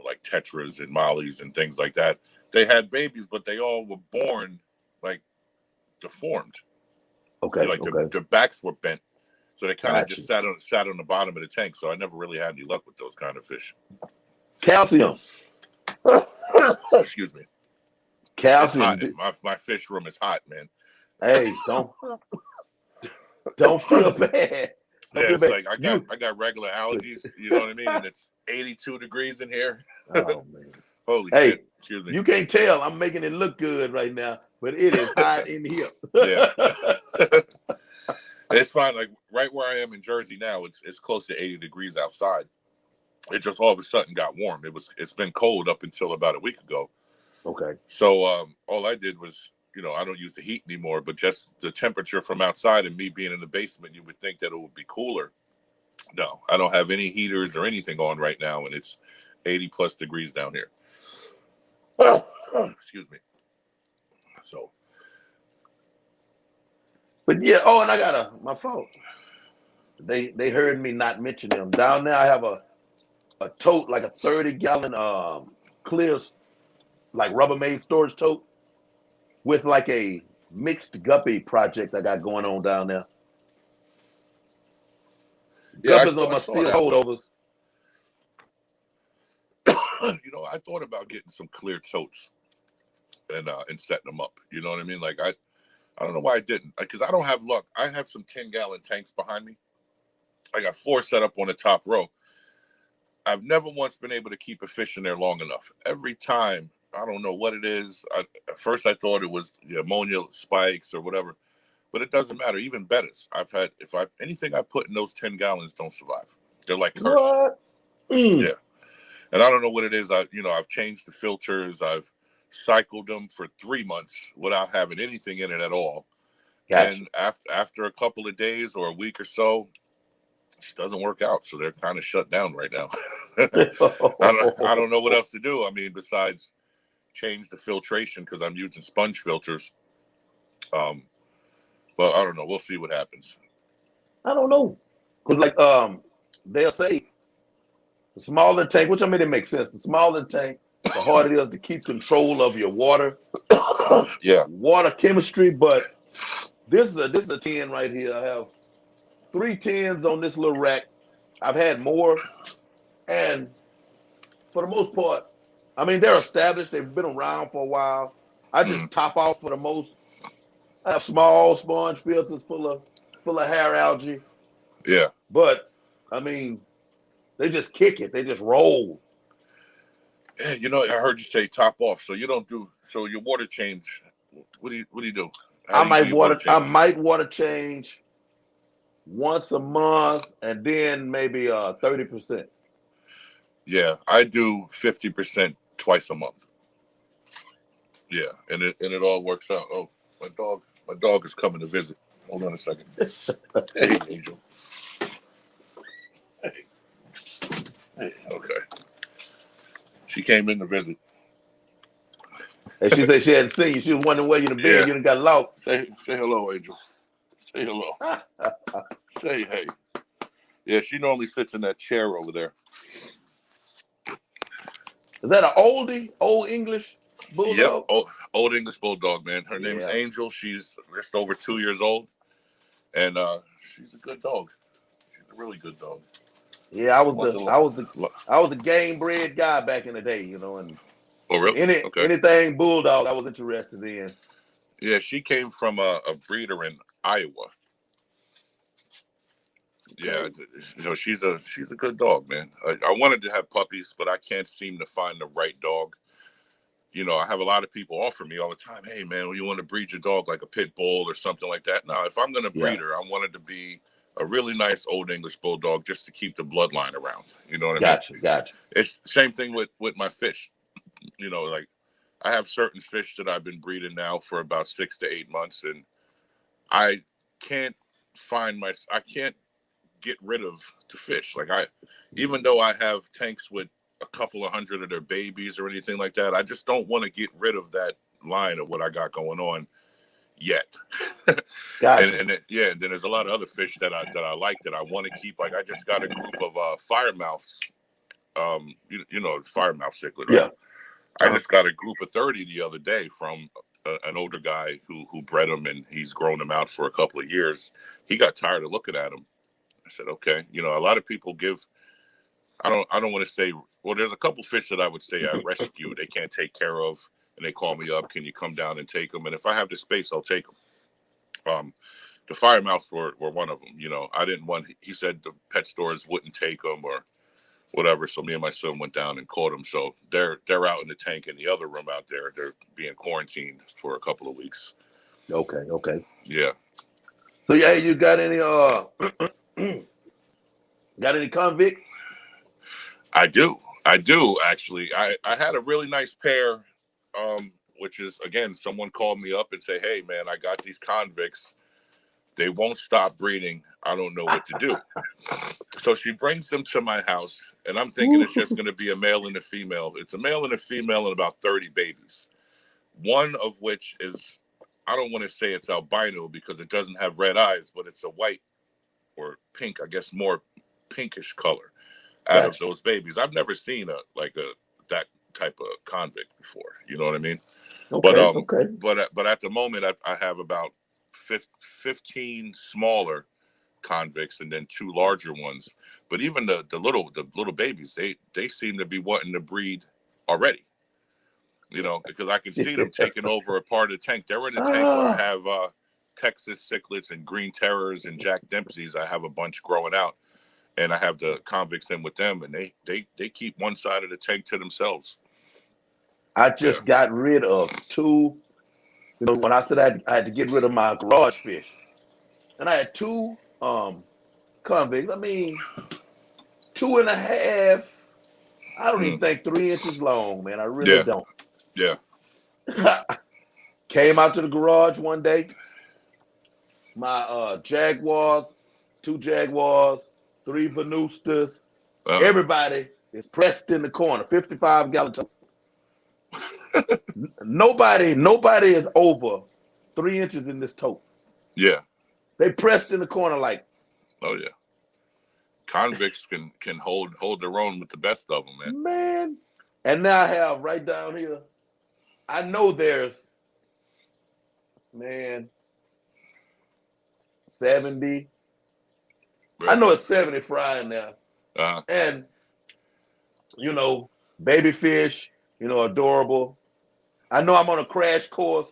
like tetras and mollies and things like that. They had babies, but they all were born like deformed. Okay, Like okay, their backs were bent, so they kind of got just you. sat on the bottom of the tank. So I never really had any luck with those kind of fish. Calcium, Excuse me. It's hot. calcium. My fish room is hot, man. Hey, don't feel bad. Don't Yeah, feel it's bad. like I got You. I got regular allergies. You know what I mean? And it's 82 degrees in here. Oh man. Holy Hey, shit! Excuse me. you can't tell. I'm making it look good right now, but it is hot in here. Yeah. It's fine. Like right where I am in Jersey now, it's close to 80 degrees outside. It just all of a sudden got warm. It's been cold up until about a week ago. Okay. So all I did was, I don't use the heat anymore, but just the temperature from outside and me being in the basement, you would think that it would be cooler. No, I don't have any heaters or anything on right now, and it's 80 plus degrees down here. Excuse me. So. But yeah, oh, and I got my fault. They heard me not mention them. Down there I have a tote, like a 30-gallon clear like Rubbermaid storage tote with like a mixed guppy project I got going on down there. Yeah, Guppies are I my saw steel that. holdovers. I thought about getting some clear totes. and setting them up. You know what I mean? Like I don't know why I didn't, because I don't have luck. I have some 10-gallon tanks behind me. I got 4 set up on the top row. I've never once been able to keep a fish in there long enough. Every time, I don't know what it is. At first I thought it was the ammonia spikes or whatever, but it doesn't matter. Even bettas, anything I put in those 10 gallons don't survive. They're like cursed. What? Yeah. And I don't know what it is. I've changed the filters. I've cycled them for 3 months without having anything in it at all. Gotcha. And after a couple of days or a week or so, it just doesn't work out. So they're kind of shut down right now. I don't know what else to do. I mean, besides change the filtration, because I'm using sponge filters. But I don't know. We'll see what happens. I don't know. Because, like, they'll say the smaller the tank, which I mean, it makes sense. The smaller the tank, the harder it is to keep control of your water. Yeah. Water chemistry. But this is a 10 right here. I have 3 10s on this little rack. I've had more. And for the most part, I mean, they're established. They've been around for a while. I just top off for the most. I have small sponge filters full of hair algae. Yeah. But I mean, they just kick it. They just roll. Yeah, I heard you say top off. So you don't do your water change. What do you do? How do you do your water change? I might water change once a month, and then maybe 30%. Yeah, I do 50% twice a month. Yeah, and it all works out. Oh, my dog is coming to visit. Hold on a second. Hey, Angel. Hey, okay. She came in to visit. And she said she hadn't seen you. She was wondering where you been. Yeah. You done got lost. Say hello, Angel. Say hello. Say hey. Yeah, she normally sits in that chair over there. Is that an oldie, old English bulldog? Yep, old English bulldog, man. Her name's Angel. She's just over 2 years old, and she's a good dog. She's a really good dog. Yeah, I was the game bred guy back in the day, and oh really? Anything bulldog I was interested in. Yeah, she came from a breeder in Iowa. Okay. Yeah, she's a good dog, man. I wanted to have puppies, but I can't seem to find the right dog. I have a lot of people offer me all the time, hey man, you want to breed your dog like a pit bull or something like that? Now, if I'm going to breed her, I want it to be a really nice old English bulldog just to keep the bloodline around. You know what I mean? Gotcha. It's the same thing with my fish. Like I have certain fish that I've been breeding now for about 6 to 8 months, and I can't get rid of the fish. Like even though I have tanks with a couple of hundred of their babies or anything like that, I just don't want to get rid of that line of what I got going on yet. Gotcha. and then there's a lot of other fish that I like that I want to keep. Like I just got a group of fire mouths. Fire mouth cichlid, right? Yeah. I just got a group of 30 the other day from an older guy who bred them, and he's grown them out for a couple of years. He got tired of looking at them. I said, okay. A lot of people give. I don't want to say. Well, there's a couple fish that I would say I rescue. They can't take care of, and they call me up. Can you come down and take them? And if I have the space, I'll take them. The fire mouths were one of them. I didn't want. He said the pet stores wouldn't take them or whatever. So me and my son went down and caught them. So they're out in the tank in the other room out there. They're being quarantined for a couple of weeks. Okay. Yeah. So yeah, you got any convicts? I do actually. I had a really nice pair, which is, again, someone called me up and say, hey man, I got these convicts. They won't stop breeding. I don't know what to do. So she brings them to my house, and I'm thinking it's just going to be a male and a female. It's a male and a female and about 30 babies. One of which is, I don't want to say it's albino because it doesn't have red eyes, but it's a white or pink, I guess more pinkish color out of those babies. I've never seen that type of convict before. You know what I mean? Okay. But at the moment, I have about 15 smaller convicts and then 2 larger ones. But even the little babies, they seem to be wanting to breed already. You know, because I can see them taking over a part of the tank. They're in the tank where I Ah, have Texas cichlids and green terrors and Jack Dempseys. I have a bunch growing out, and I have the convicts in with them, and they keep one side of the tank to themselves. I Yeah, just got rid of two. You know, when I said I had to get rid of my garage fish, and I had two convicts. I mean, 2.5. I don't even mm. think 3 inches long, man. I really Yeah, don't. yeah. Came out to the garage one day. My Jaguars, two Jaguars, three Venustas. Uh, Everybody is pressed in the corner. 55-gallon. Nobody is over 3 inches in this tote. yeah. They pressed in the corner like, Oh yeah. Convicts can hold their own with the best of them, man. man. And now I have right down here. I know there's, man, 70. I Very know good. it's 70 frying now. Uh, And, you know, baby fish, adorable. I know I'm on a crash course.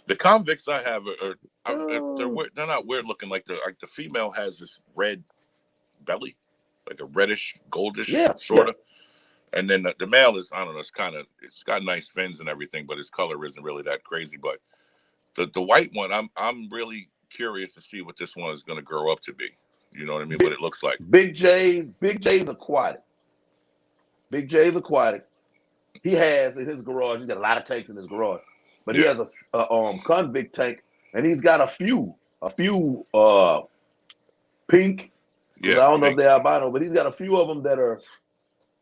the convicts I have they're Oh, weird. They're not weird looking. Like the female has this red belly, like a reddish, goldish yeah, sort yeah. of, and then the male is, I don't know. It's got nice fins and everything, but his color isn't really that crazy. But the white one, I'm really curious to see what this one is going to grow up to be. You know what I mean? What Big, it looks like. Big J's aquatic. Big J's aquatics. He has in his garage. He's got a lot of tanks in his garage, but he Yeah, has a convict tank, and he's got a few pink. I yeah, don't know if pink. they're albino, but he's got a few of them that are.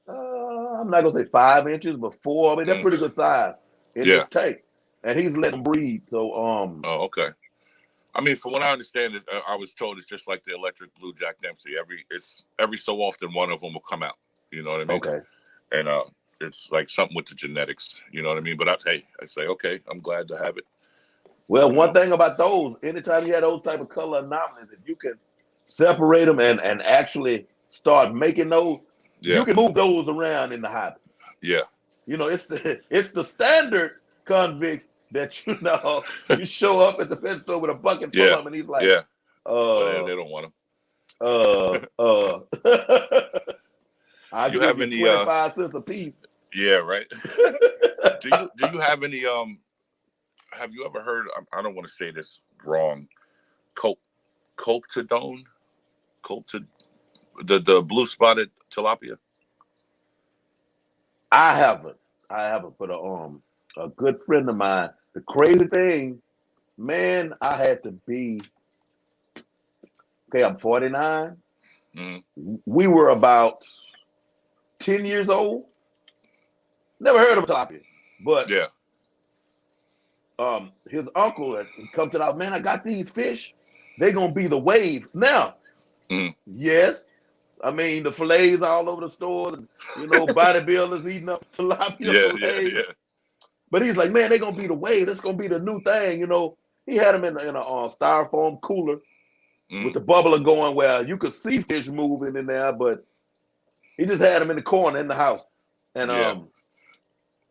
I'm not gonna say 5 inches, but four. I mean, they're Mm, pretty good size in yeah. this tank, and he's letting them breed. So Oh, okay. I mean, from what I understand, is I was told it's just like the electric blue Jack Dempsey. Every so often one of them will come out. You know what I mean? okay. And it's like something with the genetics. You know what I mean? But I say, okay, I'm glad to have it. Well, You one know? thing about those, anytime you have those type of color anomalies, if you can separate them and actually start making those, you Yeah, can move those around in the hobby. yeah, It's the standard convicts that you show up at the pet store with a bucket full yeah, of them, and he's like, yeah. But uh, they don't want them. uh, uh, I'll You give have you any? 25 cents a piece. Yeah, right. Do you have any? Have you ever heard? I don't want to say this wrong. Col- Coltodone, Coltod, the blue spotted tilapia. I haven't. I haven't, but a good friend of mine. The crazy thing, man, I had to be okay. I'm 49. Mm, We were about 10 years old. Never heard of tilapia, but yeah. his uncle he comes to the house. Man, I got these fish. They gonna be the wave now. Mm, Yes, I mean the fillets all over the stores. And, bodybuilders eating up tilapia yeah, yeah, fillets. yeah. But he's like, man, they gonna be the wave. That's gonna be the new thing. He had them in a styrofoam cooler with Mm, the bubbler going where you could see fish moving in there, but he just had them in the corner in the house. And yeah.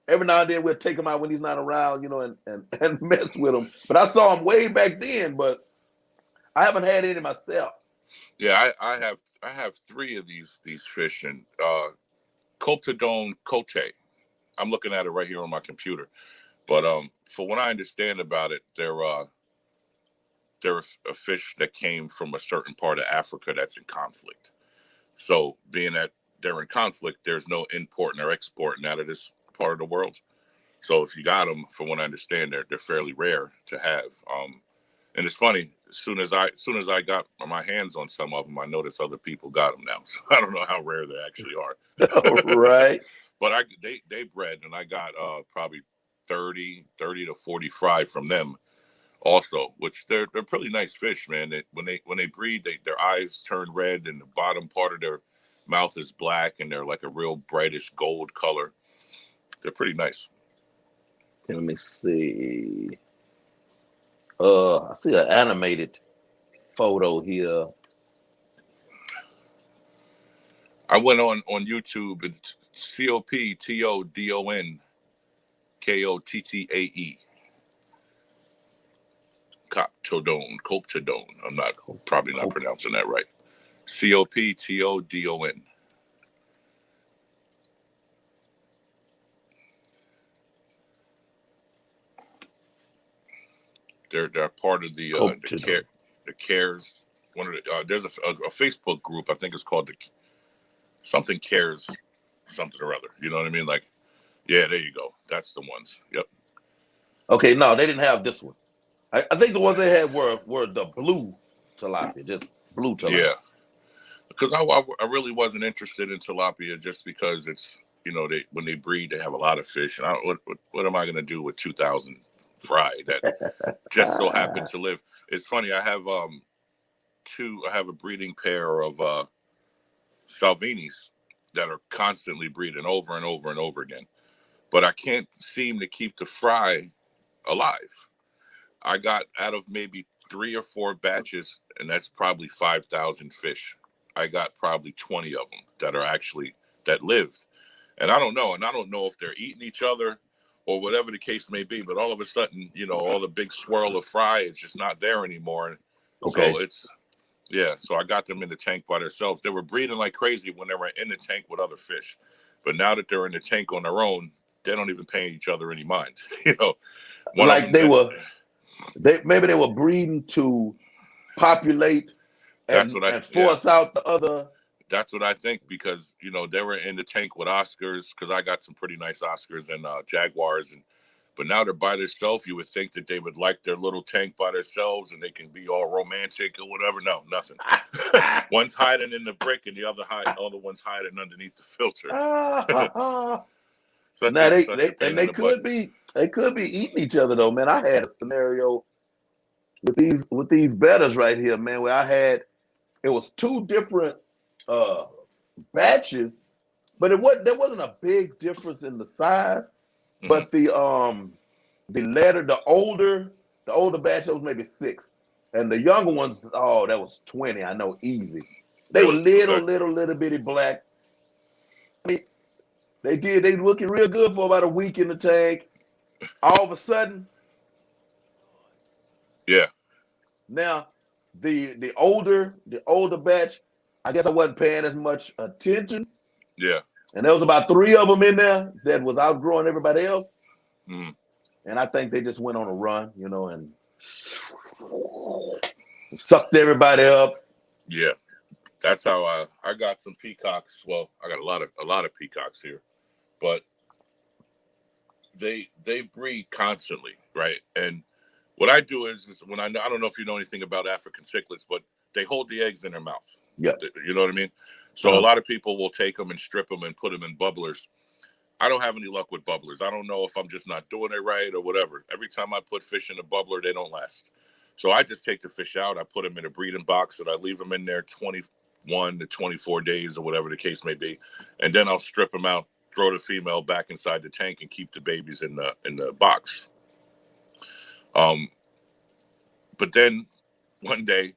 every now and then we'll take him out when he's not around, and mess with him. But I saw him way back then, but I haven't had any myself. Yeah, I have three of these fish and Coltodone cote. I'm looking at it right here on my computer. But for what I understand about it, they're a fish that came from a certain part of Africa that's in conflict. So being that they're in conflict, there's no importing or exporting out of this part of the world. So if you got them, from what I understand, they're fairly rare to have. And it's funny. As soon as I got my hands on some of them, I noticed other people got them now. So I don't know how rare they actually are. Right? But they bred, and I got probably 30 to 40 fry from them also, which they're pretty nice fish, man. When they breed, their eyes turn red, and the bottom part of their mouth is black, and they're like a real brightish gold color. They're pretty nice. Let me see. I see an animated photo here. I went on YouTube. It's COPTODONKOTTAE. Coptodone. I'm not probably not pronouncing that right. COPTODON. They're part of the cares. One of the there's a Facebook group. I think it's called the something cares something or other. You know what I mean? Like, yeah, there you go. That's the ones. Yep. Okay, no, they didn't have this one. I think the ones they had were the blue tilapia, just blue tilapia. Yeah, because I really wasn't interested in tilapia just because it's they when they breed they have a lot of fish and what am I going to do with 2,000 fry that just so happen to live? It's funny. I have I have a breeding pair of Salvinis that are constantly breeding over and over and over again, but I can't seem to keep the fry alive. I got out of maybe 3 or 4 batches, and that's probably 5,000 fish. I got probably 20 of them that are actually that lived, and I don't know if they're eating each other or whatever the case may be. But all of a sudden, all the big swirl of fry is just not there anymore. Okay. So so I got them in the tank by themselves. They were breeding like crazy when they were in the tank with other fish, but now that they're in the tank on their own, they don't even pay each other any mind. One of Like them maybe they were breeding to populate and force out the other. That's what I think, because they were in the tank with Oscars, because I got some pretty nice Oscars and Jaguars, but now they're by themselves. You would think that they would like their little tank by themselves and they can be all romantic or whatever. No, nothing. One's hiding in the brick and the other one's hiding underneath the filter. Now they could be eating each other though, man. I had a scenario with these betters right here, man, where it was 2 different batches, but there wasn't a big difference in the size. Mm-hmm. But the older batch, that was maybe 6, and the younger ones, that was 20. I know, easy. They were little bitty black. I mean, they looking real good for about a week in the tank. All of a sudden, yeah. Now, the older batch, I guess I wasn't paying as much attention. Yeah. And there was about 3 of them in there that was outgrowing everybody else. Mm. And I think they just went on a run, and sucked everybody up. Yeah. That's how I got some peacocks. Well, I got a lot of peacocks here, but they breed constantly, right? And what I do is when I don't know if you know anything about African cichlids, but they hold the eggs in their mouth. Yeah. You know what I mean? So a lot of people will take them and strip them and put them in bubblers. I don't have any luck with bubblers. I don't know if I'm just not doing it right or whatever. Every time I put fish in a bubbler, they don't last. So I just take the fish out. I put them in a breeding box and I leave them in there 21 to 24 days or whatever the case may be. And then I'll strip them out, throw the female back inside the tank and keep the babies in the box. But then one day,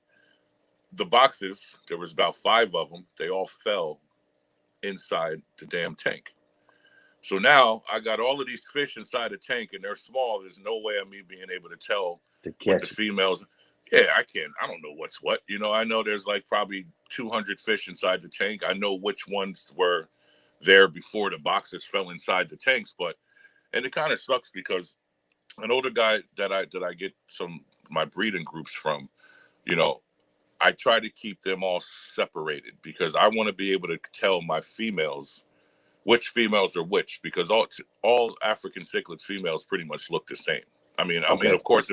the boxes, there was about 5 of them. They all fell inside the damn tank. So now I got all of these fish inside the tank and they're small. There's no way of me being able to tell what the females. Yeah, I can't. I don't know what's what. I know there's like probably 200 fish inside the tank. I know which ones were there before the boxes fell inside the tanks. And it kind of sucks because an older guy that I get my breeding groups from, I try to keep them all separated because I want to be able to tell my females which females are which, because all African cichlid females pretty much look the same. I mean, of course,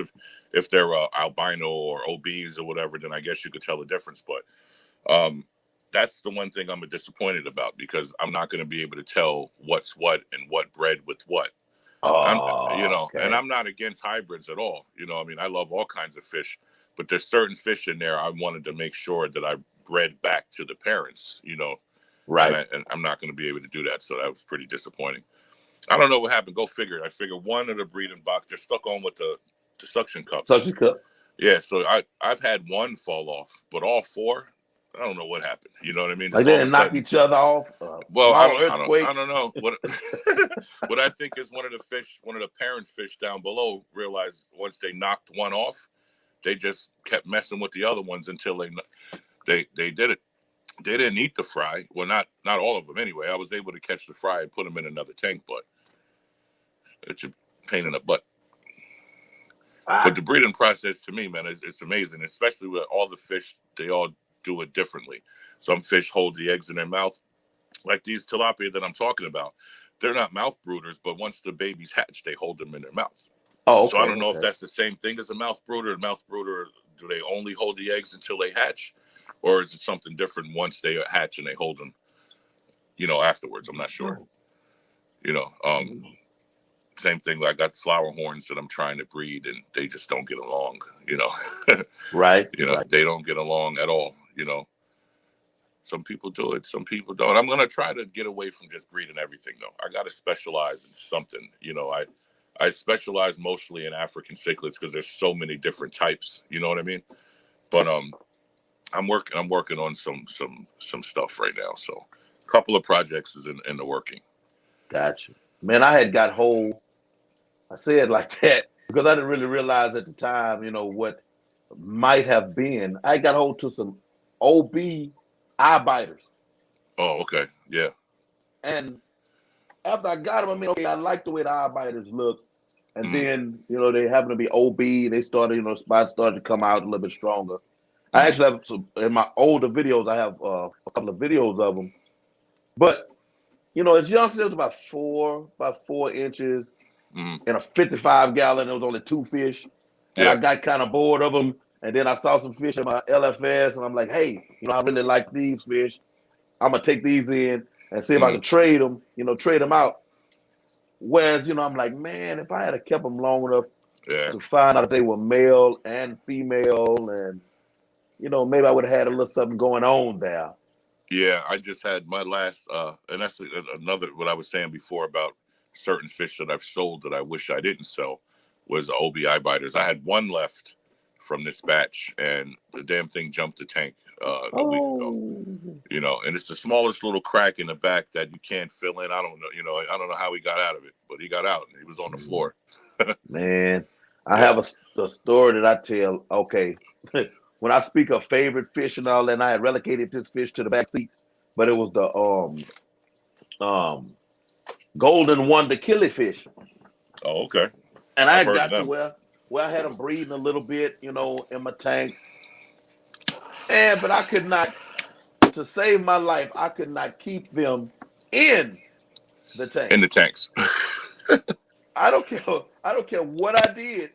if they're albino or obese or whatever, then I guess you could tell the difference. But that's the one thing I'm disappointed about, because I'm not going to be able to tell what's what and what bred with what. And I'm not against hybrids at all. I love all kinds of fish, but there's certain fish in there I wanted to make sure that I bred back to the parents, Right. And I'm not going to be able to do that. So that was pretty disappointing. I don't know what happened. Go figure. I figure one of the breeding box, they're stuck on with the suction cups. Suction cup. Yeah. So I've had one fall off, but all 4, I don't know what happened. You know what I mean? Like Just they all of a didn't knock sudden. each other off. Well, Small earthquake. I don't know what. What I think is one of the parent fish down below realized once they knocked one off, they just kept messing with the other ones until they did it. They didn't eat the fry. Well, not all of them anyway. I was able to catch the fry and put them in another tank, but it's a pain in the butt. But Ah. the breeding process to me, man, it's amazing, especially with all the fish. They all do it differently. Some fish hold the eggs in their mouth, like these tilapia that I'm talking about. They're not mouth brooders, but once the babies hatch, they hold them in their mouth. Oh, So I okay, don't know if okay. that's the same thing as a mouth brooder. A mouth brooder, do they only hold the eggs until they hatch, or is it something different once they hatch and they hold them, afterwards? I'm not sure. No. You know, same thing. I got flower horns that I'm trying to breed, and they just don't get along. Right, right. They don't get along at all. Some people do it, some people don't. I'm gonna try to get away from just breeding everything, though. I gotta specialize in something. I specialize mostly in African cichlids because there's so many different types. You know what I mean? But I'm working on some stuff right now. So a couple of projects is in the working. Gotcha. Man, I had got hold. I said like that because I didn't really realize at the time, what might have been. I got hold to some OB eye biters. Oh, okay. Yeah. And after I got them, I mean, okay, I like the way the eye biters look. And Mm-hmm. then, they happen to be OB. They started, spots started to come out a little bit stronger. I Mm-hmm. actually have some, in my older videos, I have a couple of videos of them. But, as young as it was about 4 inches Mm-hmm. in a 55-gallon. There was only two fish. And Yeah. I got kind of bored of them. And then I saw some fish in my LFS. And I'm like, hey, I really like these fish. I'm going to take these in and see if I Mm-hmm. can trade them out. Whereas, I'm like, man, if I had kept them long enough Yeah. to find out if they were male and female, and maybe I would have had a little something going on there. Yeah, I just had my last, and that's another what I was saying before about certain fish that I've sold that I wish I didn't sell was the OBI biters. I had one left from this batch, and the damn thing jumped the tank a week ago. Oh, And it's the smallest little crack in the back that you can't fill in. I don't know, I don't know how he got out of it, but he got out and he was on the floor. man, I Yeah. have a story that I tell. Okay, when I speak of favorite fish and all that, and I had relegated this fish to the back seat, but it was the um golden wonder killifish, Oh, okay. and I I've had heard of got to them. where I had them breeding a little bit, in my tanks, and but I could not, to save my life, I could not keep them in the In tank. the tanks. I don't care. I don't care what I did.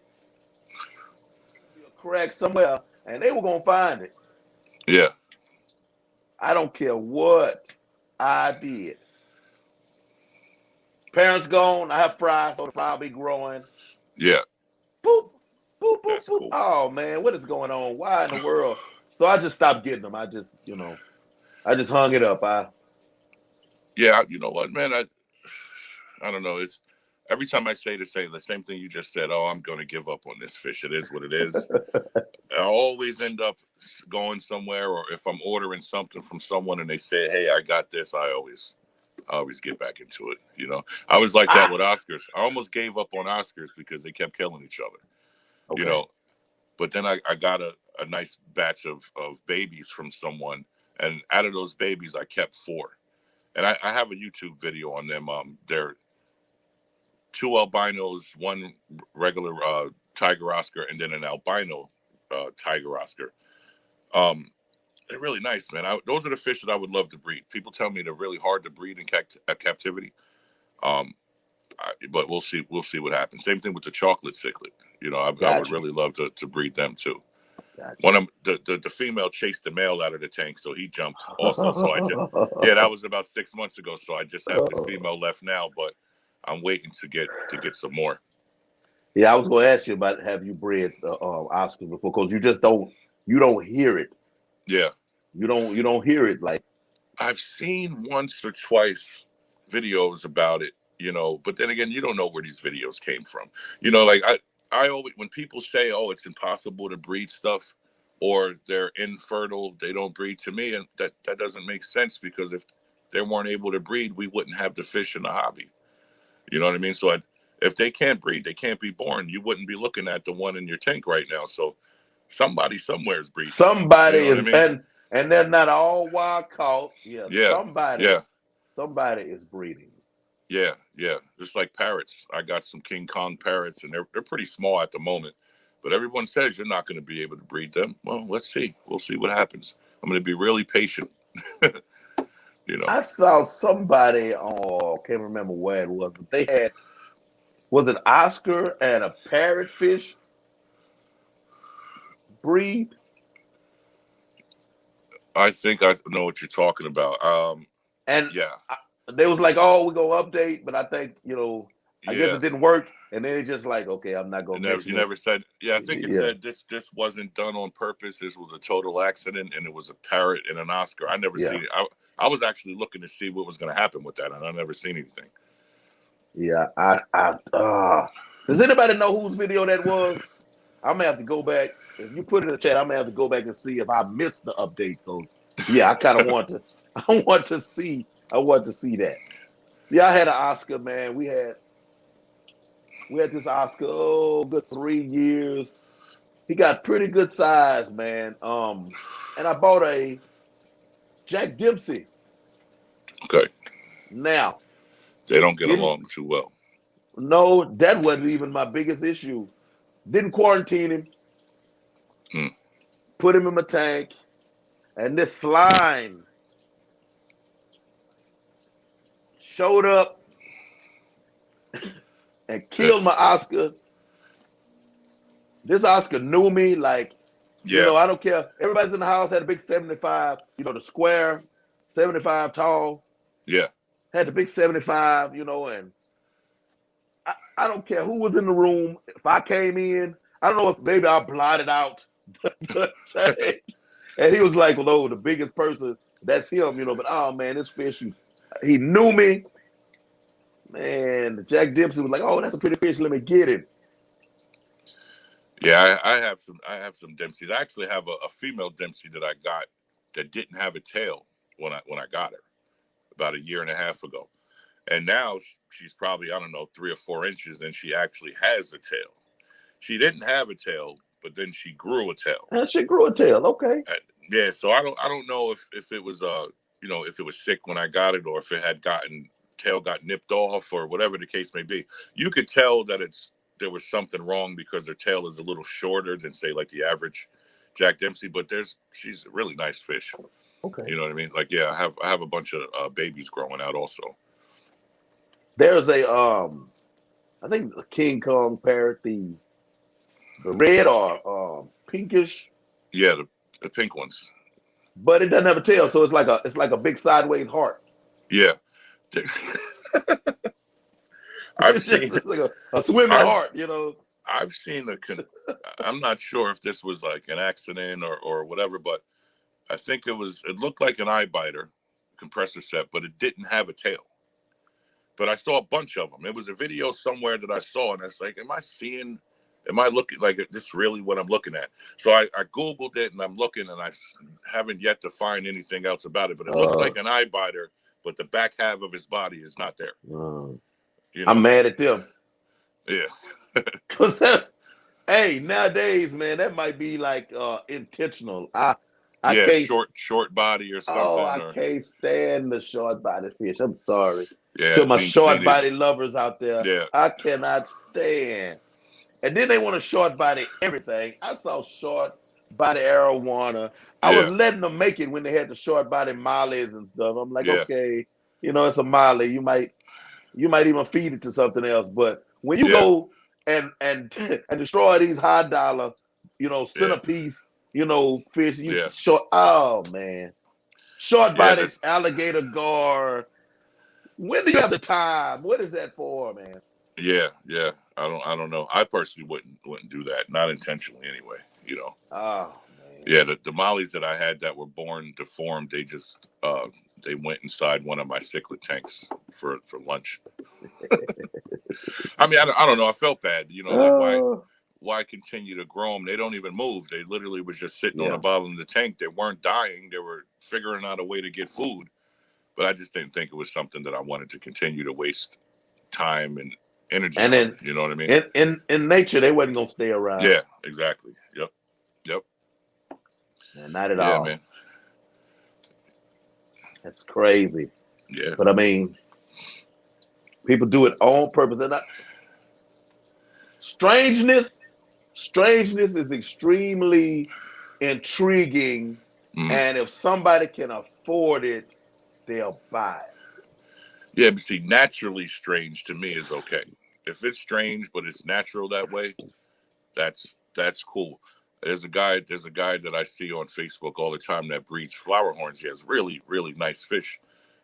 Be a crack somewhere, and they were gonna find it. Yeah. I don't care what I did. Parents gone. I have fries, so the fry will be growing. Yeah. Boop, boop, boop, That's boop. cool. Oh man, what is going on? Why in the world? So I just stopped getting them. I just hung it up. Yeah. You know what, man? I don't know. It's every time I say the same thing you just said. Oh, I'm going to give up on this fish. It is what it is. I always end up going somewhere, or if I'm ordering something from someone and they say, "Hey, I got this," I always get back into it. I was like that Ah, with Oscars. I almost gave up on Oscars because they kept killing each other. You okay. know, but then I got a nice batch of babies from someone, and out of those babies, I kept four. And I have a YouTube video on them. They're two albinos, one regular tiger Oscar, and then an albino tiger Oscar. Um, they're really nice, man. Those are the fish that I would love to breed. People tell me they're really hard to breed in captivity. Um, but we'll see. We'll see what happens. Same thing with the chocolate cichlid. I would Gotcha. really love to breed them too. Gotcha. One of the female chased the male out of the tank, so he jumped also. So yeah, that was about 6 months ago. So I just have the female left now, but I'm waiting to get some more. Yeah, I was going to ask you about have you bred Oscars before, because you don't hear it. Yeah, You don't hear it like. I've seen once or twice videos about it, but then again, you don't know where these videos came from. Like I always, when people say, "Oh, it's impossible to breed stuff," or they're infertile, they don't breed. To me, and that doesn't make sense, because if they weren't able to breed, we wouldn't have the fish in the hobby. You know what I mean? So if they can't breed, they can't be born. You wouldn't be looking at the one in your tank right now. So somebody somewhere is breeding. You Somebody know what I is, mean? and they're not all wild caught. Yeah, Yeah, yeah, somebody is breeding. yeah, yeah. Just like parrots. I got some King Kong parrots, and they're pretty small at the moment. But everyone says you're not going to be able to breed them. Well, let's see. We'll see what happens. I'm going to be really patient. You know. I saw somebody on, can't remember where it was, but they had, was it Oscar and a parrotfish breed? I think I know what you're talking about. And Yeah, I, they was like, "Oh, we're gonna update," but I think I guess yeah. it didn't work, and then it's just like, "Okay, I'm not You gonna never, mess you with." never said. Yeah, I think it Yeah, said this wasn't done on purpose. This was a total accident, and it was a parrot and an Oscar. I never yeah, seen it. I was actually looking to see what was going to happen with that, and I never seen anything. yeah. Does anybody know whose video that was? I'm gonna have to go back. If you put it in the chat, I'm gonna have to go back and see if I missed the update. Cause yeah, I kind of want to. I want to see. I want to see that. Yeah, I had an Oscar, man. We had this Oscar, oh, good 3 years. He got pretty good size, man. And I bought a Jack Dempsey. Okay, Now, they don't get didn't along too well. no, that wasn't even my biggest issue. Didn't quarantine him, Hmm. put him in my tank, and this slime showed up and Eh, killed my Oscar. This Oscar knew me, like, yeah, I don't care. Everybody's in the house had a big 75, the square, 75 tall, yeah, had the big 75, and I don't care who was in the room. If I came in, I don't know if maybe I blotted out the tank. And he was like, well, oh, the biggest person, that's him. But oh man, this fish, he knew me. Man, Jack Dempsey was like, oh, that's a pretty fish. Let me get him. yeah. I have some Dempseys. I actually have a female Dempsey that I got that didn't have a tail when I got her about a year and a half ago, and now she's probably, I don't know, 3 or 4 inches, and she actually has a tail. She didn't have a tail, but then she grew a tail. And she grew a tail. Okay. Uh, yeah, so I don't know if it was if it was sick when I got it, or if it had gotten tail got nipped off, or whatever the case may be. You could tell that there was something wrong, because her tail is a little shorter than, say, like the average Jack Dempsey. But she's a really nice fish. Okay. You know what I mean? Like, yeah, I have a bunch of babies growing out also. There's I think the King Kong parrot, the red or pinkish, Yeah, the pink ones. but it doesn't have a tail, so it's like a big sideways heart. Yeah. I've It's just seen it's like a swimming I've heart. I've seen I'm not sure if this was like an accident or whatever, but I think it looked like an eye biter compressor set, but it didn't have a tail. But I saw a bunch of them. It was a video somewhere that I saw, and I was like, am I looking like this really what I'm looking at? So I Googled it, and I'm looking, and I haven't yet to find anything else about it, but it looks Uh, like an eye biter, but the back half of his body is not there. uh, You I'm know? mad at them. Yeah. Cause hey, nowadays, man, that might be like intentional. I Yeah, can't. short body or Oh, something, I or can't stand the short body fish. I'm sorry yeah, to my me short neither. body lovers out there. Yeah, I cannot stand. And then they want to short body everything. I saw short body arowana. I was yeah, letting them make it when they had the short body mollies and stuff. I'm like, yeah, okay, it's a molly. You might even feed it to something else. But when you yeah, go and and destroy these high dollar, yeah, centerpiece, fish, you yeah, short. Oh man, short yeah. bodied That's alligator gar. When do you have the time? What is that for, man? yeah, yeah. I don't know. I personally wouldn't do that, not intentionally anyway. Oh man. Yeah, the mollies that I had that were born deformed, they went inside one of my cichlid tanks for lunch. I mean, I don't know. I felt bad. Like, why Oh. why continue to grow them? They don't even move. They literally was just sitting on the Yeah. bottom of the tank. They weren't dying. They were figuring out a way to get food. But I just didn't think it was something that I wanted to continue to waste time and energy And on. then You know what I mean? in nature, they wasn't gonna stay around. Yeah, exactly. Yep. Yep. Man, not at Yeah, all. man. That's crazy. Yeah. But I mean, people do it on purpose. And strangeness, strangeness is extremely intriguing. Mm-hmm. And if somebody can afford it, they'll buy it. Yeah, but see, naturally strange to me is okay. If it's strange but it's natural that way, that's cool. There's a guy that I see on Facebook all the time that breeds flower horns. He has really, really nice fish.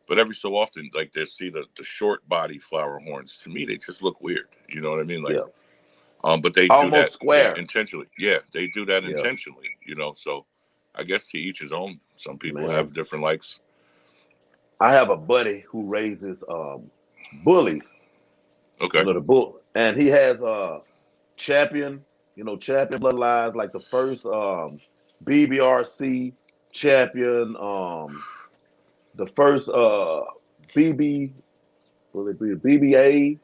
But every so often, like they see the short body flower horns. To me, they just look weird. You know what I mean? Like, Yeah. but they do that Almost square. intentionally. Yeah, they do that Yeah. intentionally. You know, so I guess to each his own. Some people Man. have different likes. I have a buddy who raises bullies. You Okay. know, the bull, and he has champion, champion bloodlines, like the first BBRC champion, the first BB, so they be BBA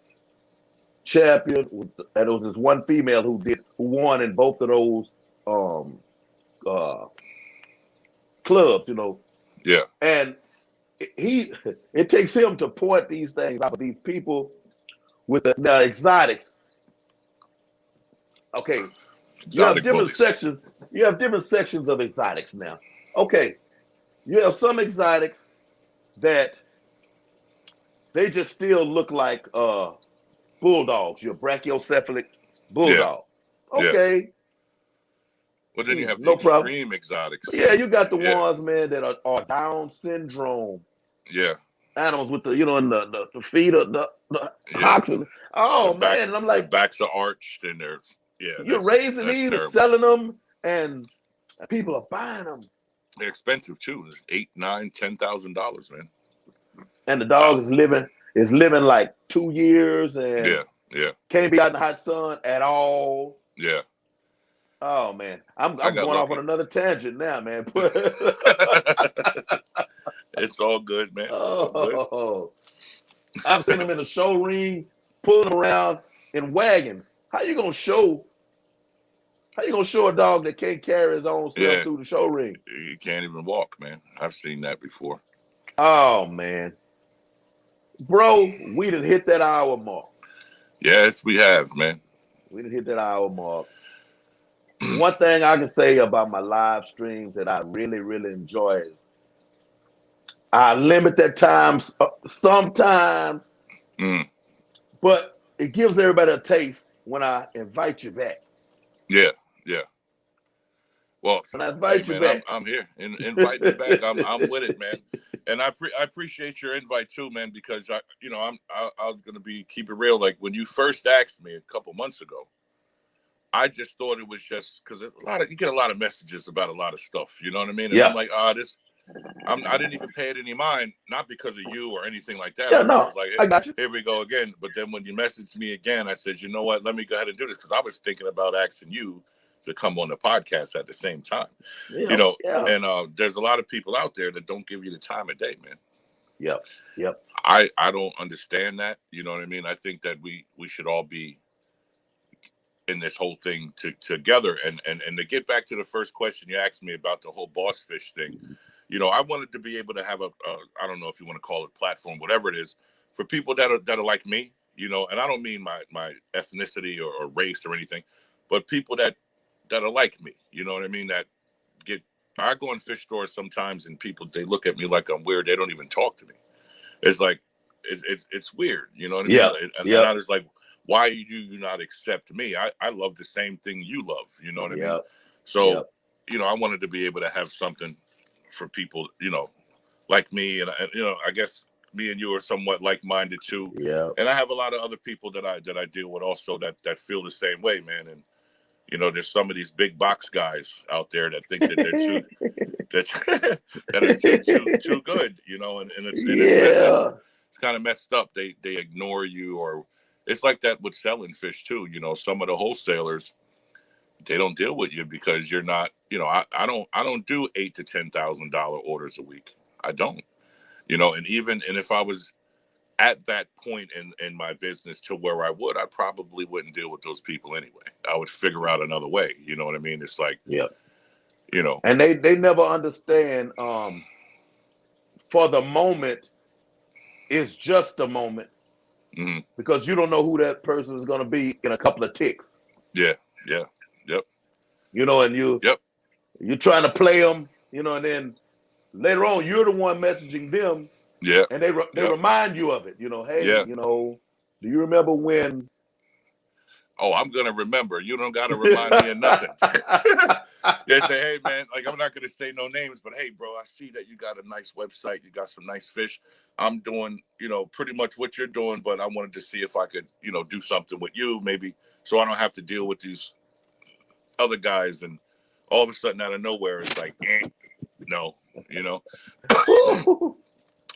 champion, and it was this one female who won in both of those um uh clubs, Yeah. and he it takes him to point these things out, but these people with the exotics. Okay, you have Exotic different bullies. sections. You have different sections of exotics now. Okay, you have some exotics that they just still look like bulldogs. Your brachiocephalic Yeah. bulldog. Yeah. Okay, Well, then you have the no problem. extreme exotics. But yeah, you got the Yeah. ones, man, that are Down syndrome Yeah. animals with the and the feet of the Yeah. hocks. Oh man, and I'm Their like, backs are arched and you're raising that's these and terrible. selling them, and people are buying them. They're expensive too. $8, $9, $10,000, man. And the dog is living like 2 years and Yeah. Yeah. can't be out in the hot sun at all. Yeah. Oh man, I'm I I'm got going off on lucky. another tangent now, man. It's all good, man. It's all good. Oh, I've seen them in the show ring, pulling them around in wagons. How you gonna show? How you gonna show a dog that can't carry his own self Yeah. through the show ring? You can't even walk, man. I've seen that before. Oh man, bro, we didn't hit that hour mark. Yes, we have, man. We didn't hit that hour mark. One thing I can say about my live streams that I really, really enjoy is I limit that time sometimes, Mm. but it gives everybody a taste when I invite you back. Yeah. Yeah. Well, When I hey invite you man, back. I'm here. Invite me back. I'm with it, man. And I appreciate your invite too, man, because I was gonna keep it real. Like when you first asked me a couple months ago, I just thought it was just because you get a lot of messages about a lot of stuff. You know what I mean? And I'm Yeah. like, I didn't even pay it any mind, not because of you or anything like that. Yeah, I just no, was like, I got you. here we go again. But then when you messaged me again, I said, you know what? Let me go ahead and do this because I was thinking about asking you to come on the podcast at the same time. Yeah, yeah. And there's a lot of people out there that don't give you the time of day, man. Yep. Yep. I don't understand that. You know what I mean? I think that we should all be in this whole thing together. And to get back to the first question you asked me about the whole boss fish thing, I wanted to be able to have I don't know if you want to call it platform, whatever it is, for people that are like me, and I don't mean my ethnicity or race or anything, but people that are like me, you know what I mean? I go in fish stores sometimes and people, they look at me like I'm weird. They don't even talk to me. It's like, it's weird. You know what I mean? Yep. And I was like, why do you not accept me? I love the same thing you love. You know what I mean? Yep. So, I wanted to be able to have something for people, like me. And I guess me and you are somewhat like-minded too. Yeah. And I have a lot of other people that I deal with also that feel the same way, man. And, there's some of these big box guys out there that think that they're that are too good, and it's kind of messed up. They ignore you, or it's like that with selling fish too. Some of the wholesalers, they don't deal with you because you're not, I don't do $8,000 to $10,000 orders a week. I don't, and if I was at that point in my business to where I probably wouldn't deal with those people anyway. I would figure out another way. You know what I mean? It's like, Yeah. you know, And they never understand for the moment, it's just a moment mm-hmm. because you don't know who that person is going to be in a couple of ticks. Yeah. Yep. And Yep. you're trying to play them, and then later on you're the one messaging them, Yeah. and they Yep. remind you of it. Hey, Yeah. do you remember when? Oh, I'm gonna remember. You don't gotta remind me of nothing. They say, hey man, like I'm not gonna say no names, but hey, bro, I see that you got a nice website, you got some nice fish. I'm doing, pretty much what you're doing, but I wanted to see if I could, do something with you, maybe, so I don't have to deal with these other guys. And all of a sudden, out of nowhere, it's like, no,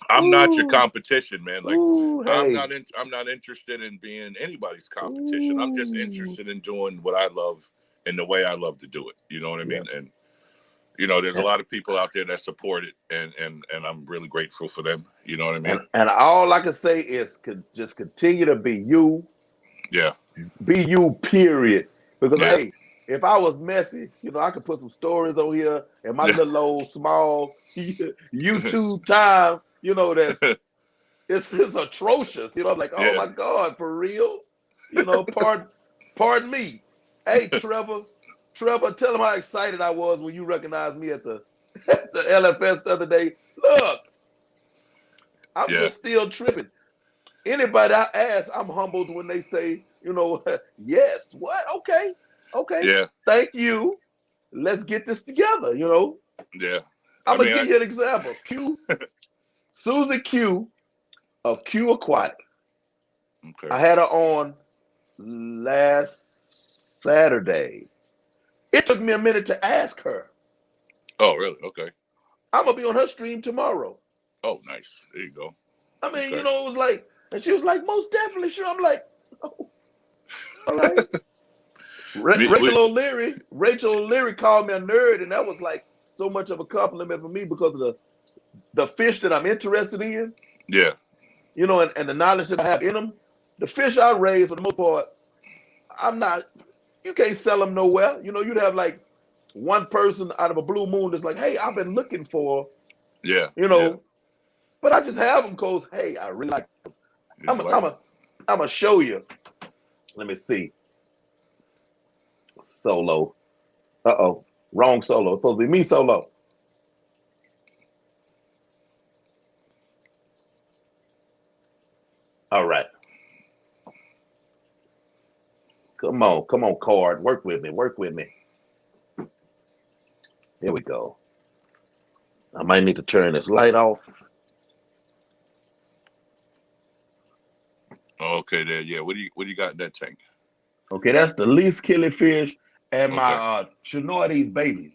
I'm not your competition, man. Like, Ooh, hey. I'm not interested in being anybody's competition. I'm just Ooh. interested in doing what I love and the way I love to do it. You know what I mean? Yeah. And there's a lot of people out there that support it, and I'm really grateful for them. You know what I mean? And all I can say is just continue to be you. Yeah. Be you, period. Because Yeah. hey, if I was messy, I could put some stories on here and my Yeah. little old small YouTube time, it's atrocious. I'm like, oh Yeah. my God, for real? Pardon me. Hey, Trevor, tell him how excited I was when you recognized me at the LFS the other day. Look, I'm Yeah. just still tripping. Anybody I ask, I'm humbled when they say, yes, what? Okay, Yeah. thank you. Let's get this together, Yeah. I'm I gonna mean, give you an example. Susie Q of Q Aquatics. okay. I had her on last Saturday. It took me a minute to ask her. Oh, really? Okay. I'm gonna be on her stream tomorrow. Oh, nice. There you go. I mean, Okay. it was like, and she was like, most definitely sure. I'm like, oh, all right. Rachel O'Leary called me a nerd, and that was like so much of a compliment for me because of the fish that I'm interested in, Yeah. And the knowledge that I have in them. The fish I raise, for the most part, you can't sell them nowhere. You'd have like one person out of a blue moon that's like, hey, I've been looking for, Yeah. you Yeah. know, but I just have them because, hey, I really like them. Just like I'm gonna show you. Let me see. Solo. Uh-oh. Wrong solo. It's supposed to be me solo. All right. Come on, card. Work with me. Here we go. I might need to turn this light off. okay, there. Yeah. What do you got in that tank? Okay, that's the least killifish and my Okay. Chinoides babies.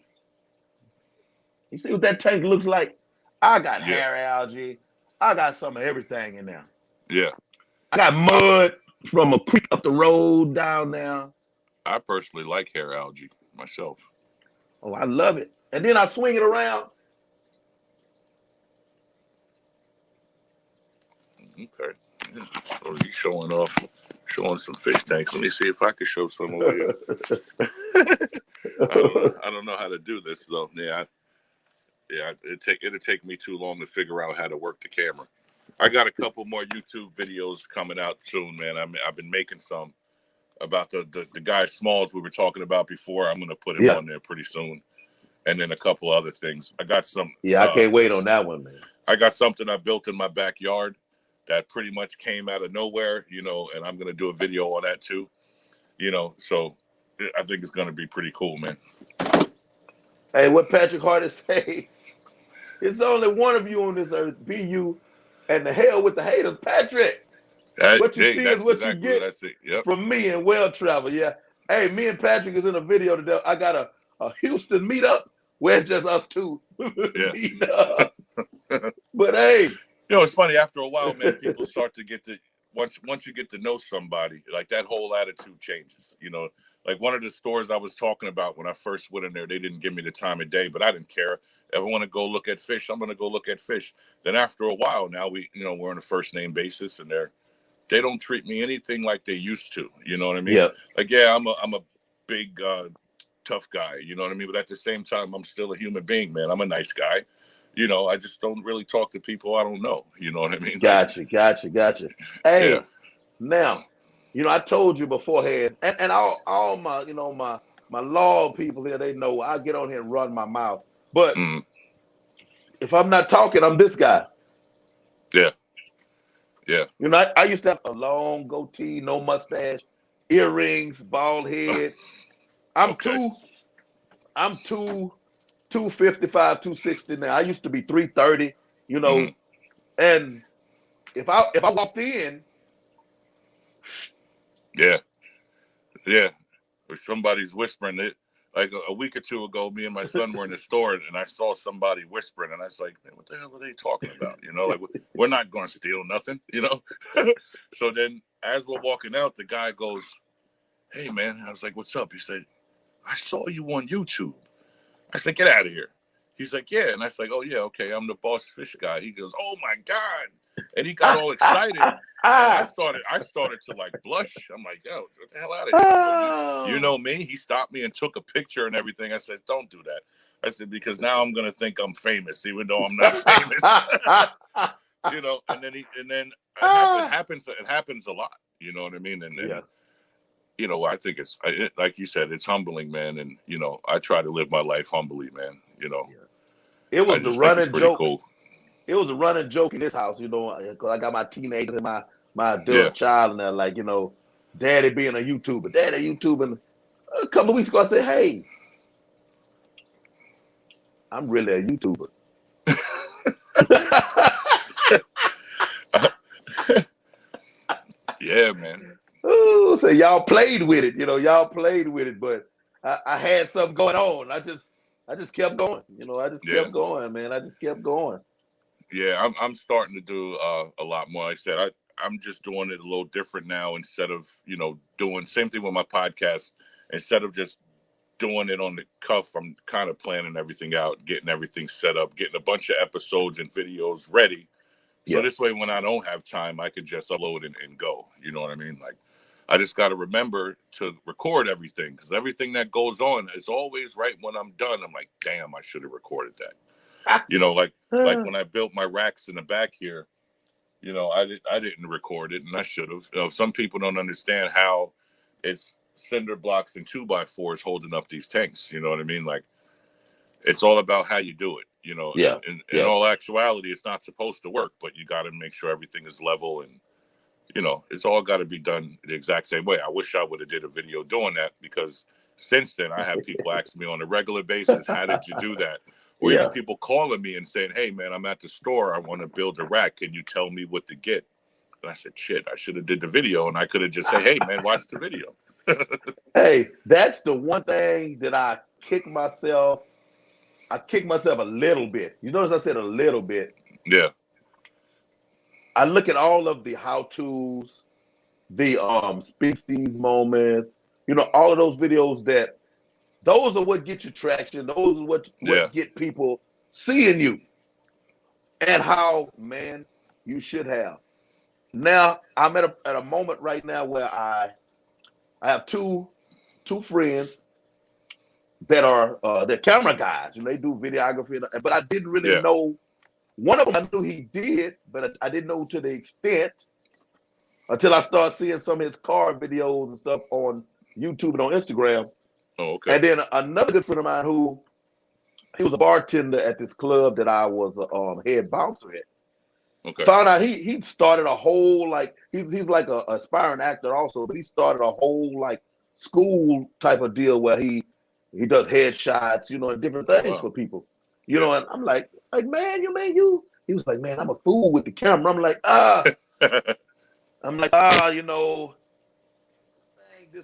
You see what that tank looks like? I got Yeah. hair algae. I got some of everything in there. Yeah. I got I mud from a creek up the road down there. I personally like hair algae myself. Oh, I love it. And then I swing it around. Okay. Yeah. So you showing some fish tanks. Let me see if I can show some over here. I don't know how to do this though. Yeah. It'll take me too long to figure out how to work the camera. I got a couple more YouTube videos coming out soon, man. I've been making some about the guy Smalls we were talking about before. I'm gonna put him Yeah. on there pretty soon, and then a couple other things. I got some. Yeah, I can't wait on that one, man. I got something I built in my backyard that pretty much came out of nowhere, and I'm gonna do a video on that too, So I think it's gonna be pretty cool, man. Hey, what Patrick Hardy say? It's only one of you on this earth. Be you, and the hell with the haters, Patrick. What you see is That's what you exactly what get I see. Yep. from me and Well Travel. Yeah. Hey, me and Patrick is in a video today. I got a Houston meetup where it's just us two Yeah. meet up. But hey, It's funny. After a while, man, people start to get to once you get to know somebody, like that whole attitude changes. Like one of the stores I was talking about when I first went in there, they didn't give me the time of day, but I didn't care. If I want to go look at fish, I'm going to go look at fish. Then after a while, now we're on a first name basis, and they don't treat me anything like they used to. You know what I mean? Yeah. Like, yeah, I'm a big tough guy. You know what I mean? But at the same time, I'm still a human being, man. I'm a nice guy. I just don't really talk to people I don't know. You know what I mean? Like, Gotcha. yeah. Hey, now, I told you beforehand, and all my, my law people here, they know I get on here and run my mouth. But Mm, if I'm not talking, I'm this guy. yeah. Yeah. I used to have a long goatee, no mustache, earrings, bald head. I'm Okay. two, I'm 255, 260 now. I used to be 330, Mm, and if I walked in, yeah. Yeah. Or somebody's whispering it. Like a week or two ago, me and my son were in the store, and I saw somebody whispering, and I was like, "Man, what the hell are they talking about?" Like we're not going to steal nothing. So then, as we're walking out, the guy goes, "Hey, man," I was like, "What's up?" He said, "I saw you on YouTube." I said, "Get out of here." He's like, "Yeah," and I was like, "Oh yeah, okay, I'm the boss fish guy." He goes, "Oh my god," and he got all excited. And I started to like blush. I'm like, yo, get the hell out of here. You know me. He stopped me and took a picture and everything. I said, don't do that. I said, because now I'm gonna think I'm famous, even though I'm not famous. And then it happens a lot. You know what I mean? And yeah. I think like you said, it's humbling, man. And I try to live my life humbly, man. It I was the just think it's running pretty joke. cool. It was a running joke in this house, because I got my teenagers and my Yeah. adult child, and they're like, daddy being a YouTuber, daddy YouTubing. A couple of weeks ago, I said, hey, I'm really a YouTuber. Yeah, man. Ooh, so y'all played with it, y'all played with it, but I had something going on. I just kept going, I just Yeah. kept going, man. I just kept going. Yeah, I'm starting to do a lot more. Like I said, I'm just doing it a little different now. Instead of doing same thing with my podcast. Instead of just doing it on the cuff, I'm kind of planning everything out, getting everything set up, getting a bunch of episodes and videos ready. So Yeah, this way, when I don't have time, I can just upload and go. You know what I mean? Like, I just got to remember to record everything, because everything that goes on is always right when I'm done. I'm like, damn, I should have recorded that. Like when I built my racks in the back here, I didn't record it, and I should have. Some people don't understand how it's cinder blocks and 2x4s holding up these tanks. You know what I mean? Like, it's all about how you do it. yeah, In yeah. all actuality, it's not supposed to work, but you got to make sure everything is level, and it's all got to be done the exact same way. I wish I would have did a video doing that, because since then I have people asking me on a regular basis, how did you do that? Or even Yeah. people calling me and saying, hey man, I'm at the store, I want to build a rack, can you tell me what to get? And I said, shit, I should have did the video, and I could have just said, hey man, watch the video. Hey, that's the one thing that I kick myself a little bit. You notice I said a little bit. Yeah. I look at all of the how-tos, the species moments, all of those videos, those are what get you traction. Those are Yeah. what get people seeing you, and how, man, you should have. Now I'm at a moment right now where I have two friends that are they're camera guys. They do videography, but I didn't really Yeah. know. One of them I knew he did, but I didn't know to the extent until I started seeing some of his car videos and stuff on YouTube and on Instagram. Oh, okay. And then another good friend of mine he was a bartender at this club that I was a head bouncer at. Okay. Found out he started a whole, like, he's like a aspiring actor also, but he started a whole like school type of deal where he does headshots, and different Oh, things wow. for people. Yeah. And I'm like, man, he was like, man, I'm a fool with the camera. I'm like,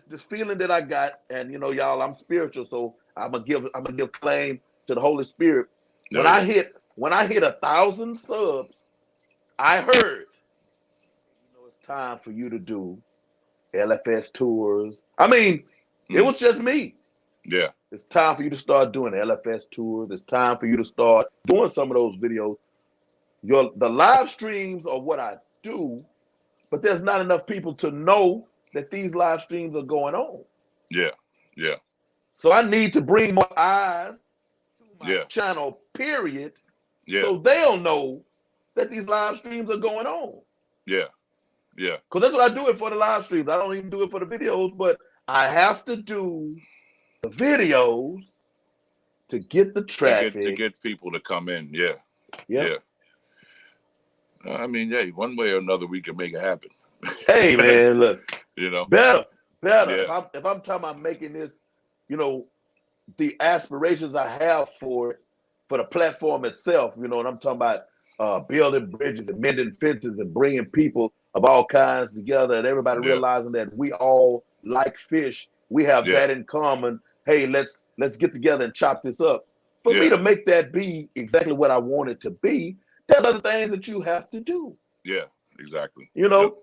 this feeling that I got, and y'all, I'm spiritual, so I'm gonna give claim to the Holy Spirit. No, When I hit 1,000 subs, I heard, it's time for you to do LFS tours. I mean, It was just me. Yeah. It's time for you to start doing LFS tours. It's time for you to start doing some of those videos. The live streams are what I do, but there's not enough people to know that these live streams are going on. Yeah. Yeah. So I need to bring more eyes to my Yeah. channel, period, Yeah. so they'll know that these live streams are going on. Yeah. Yeah. Because that's what I do it for the live streams. I don't even do it for the videos, but I have to do the videos to get the To traffic. get people to come in. Yeah. Yeah. Yeah. I mean, hey, one way or another, we can make it happen. Hey man, look, You know. better. Yeah. If I'm talking about making this, the aspirations I have for the platform itself, and I'm talking about building bridges and mending fences and bringing people of all kinds together and everybody Yeah. realizing that we all like fish. We have Yeah. that in common. Hey, let's get together and chop this up. For me Yeah. to make that be exactly what I want it to be, there's other things that you have to do. Yeah. Exactly. You Yep. know,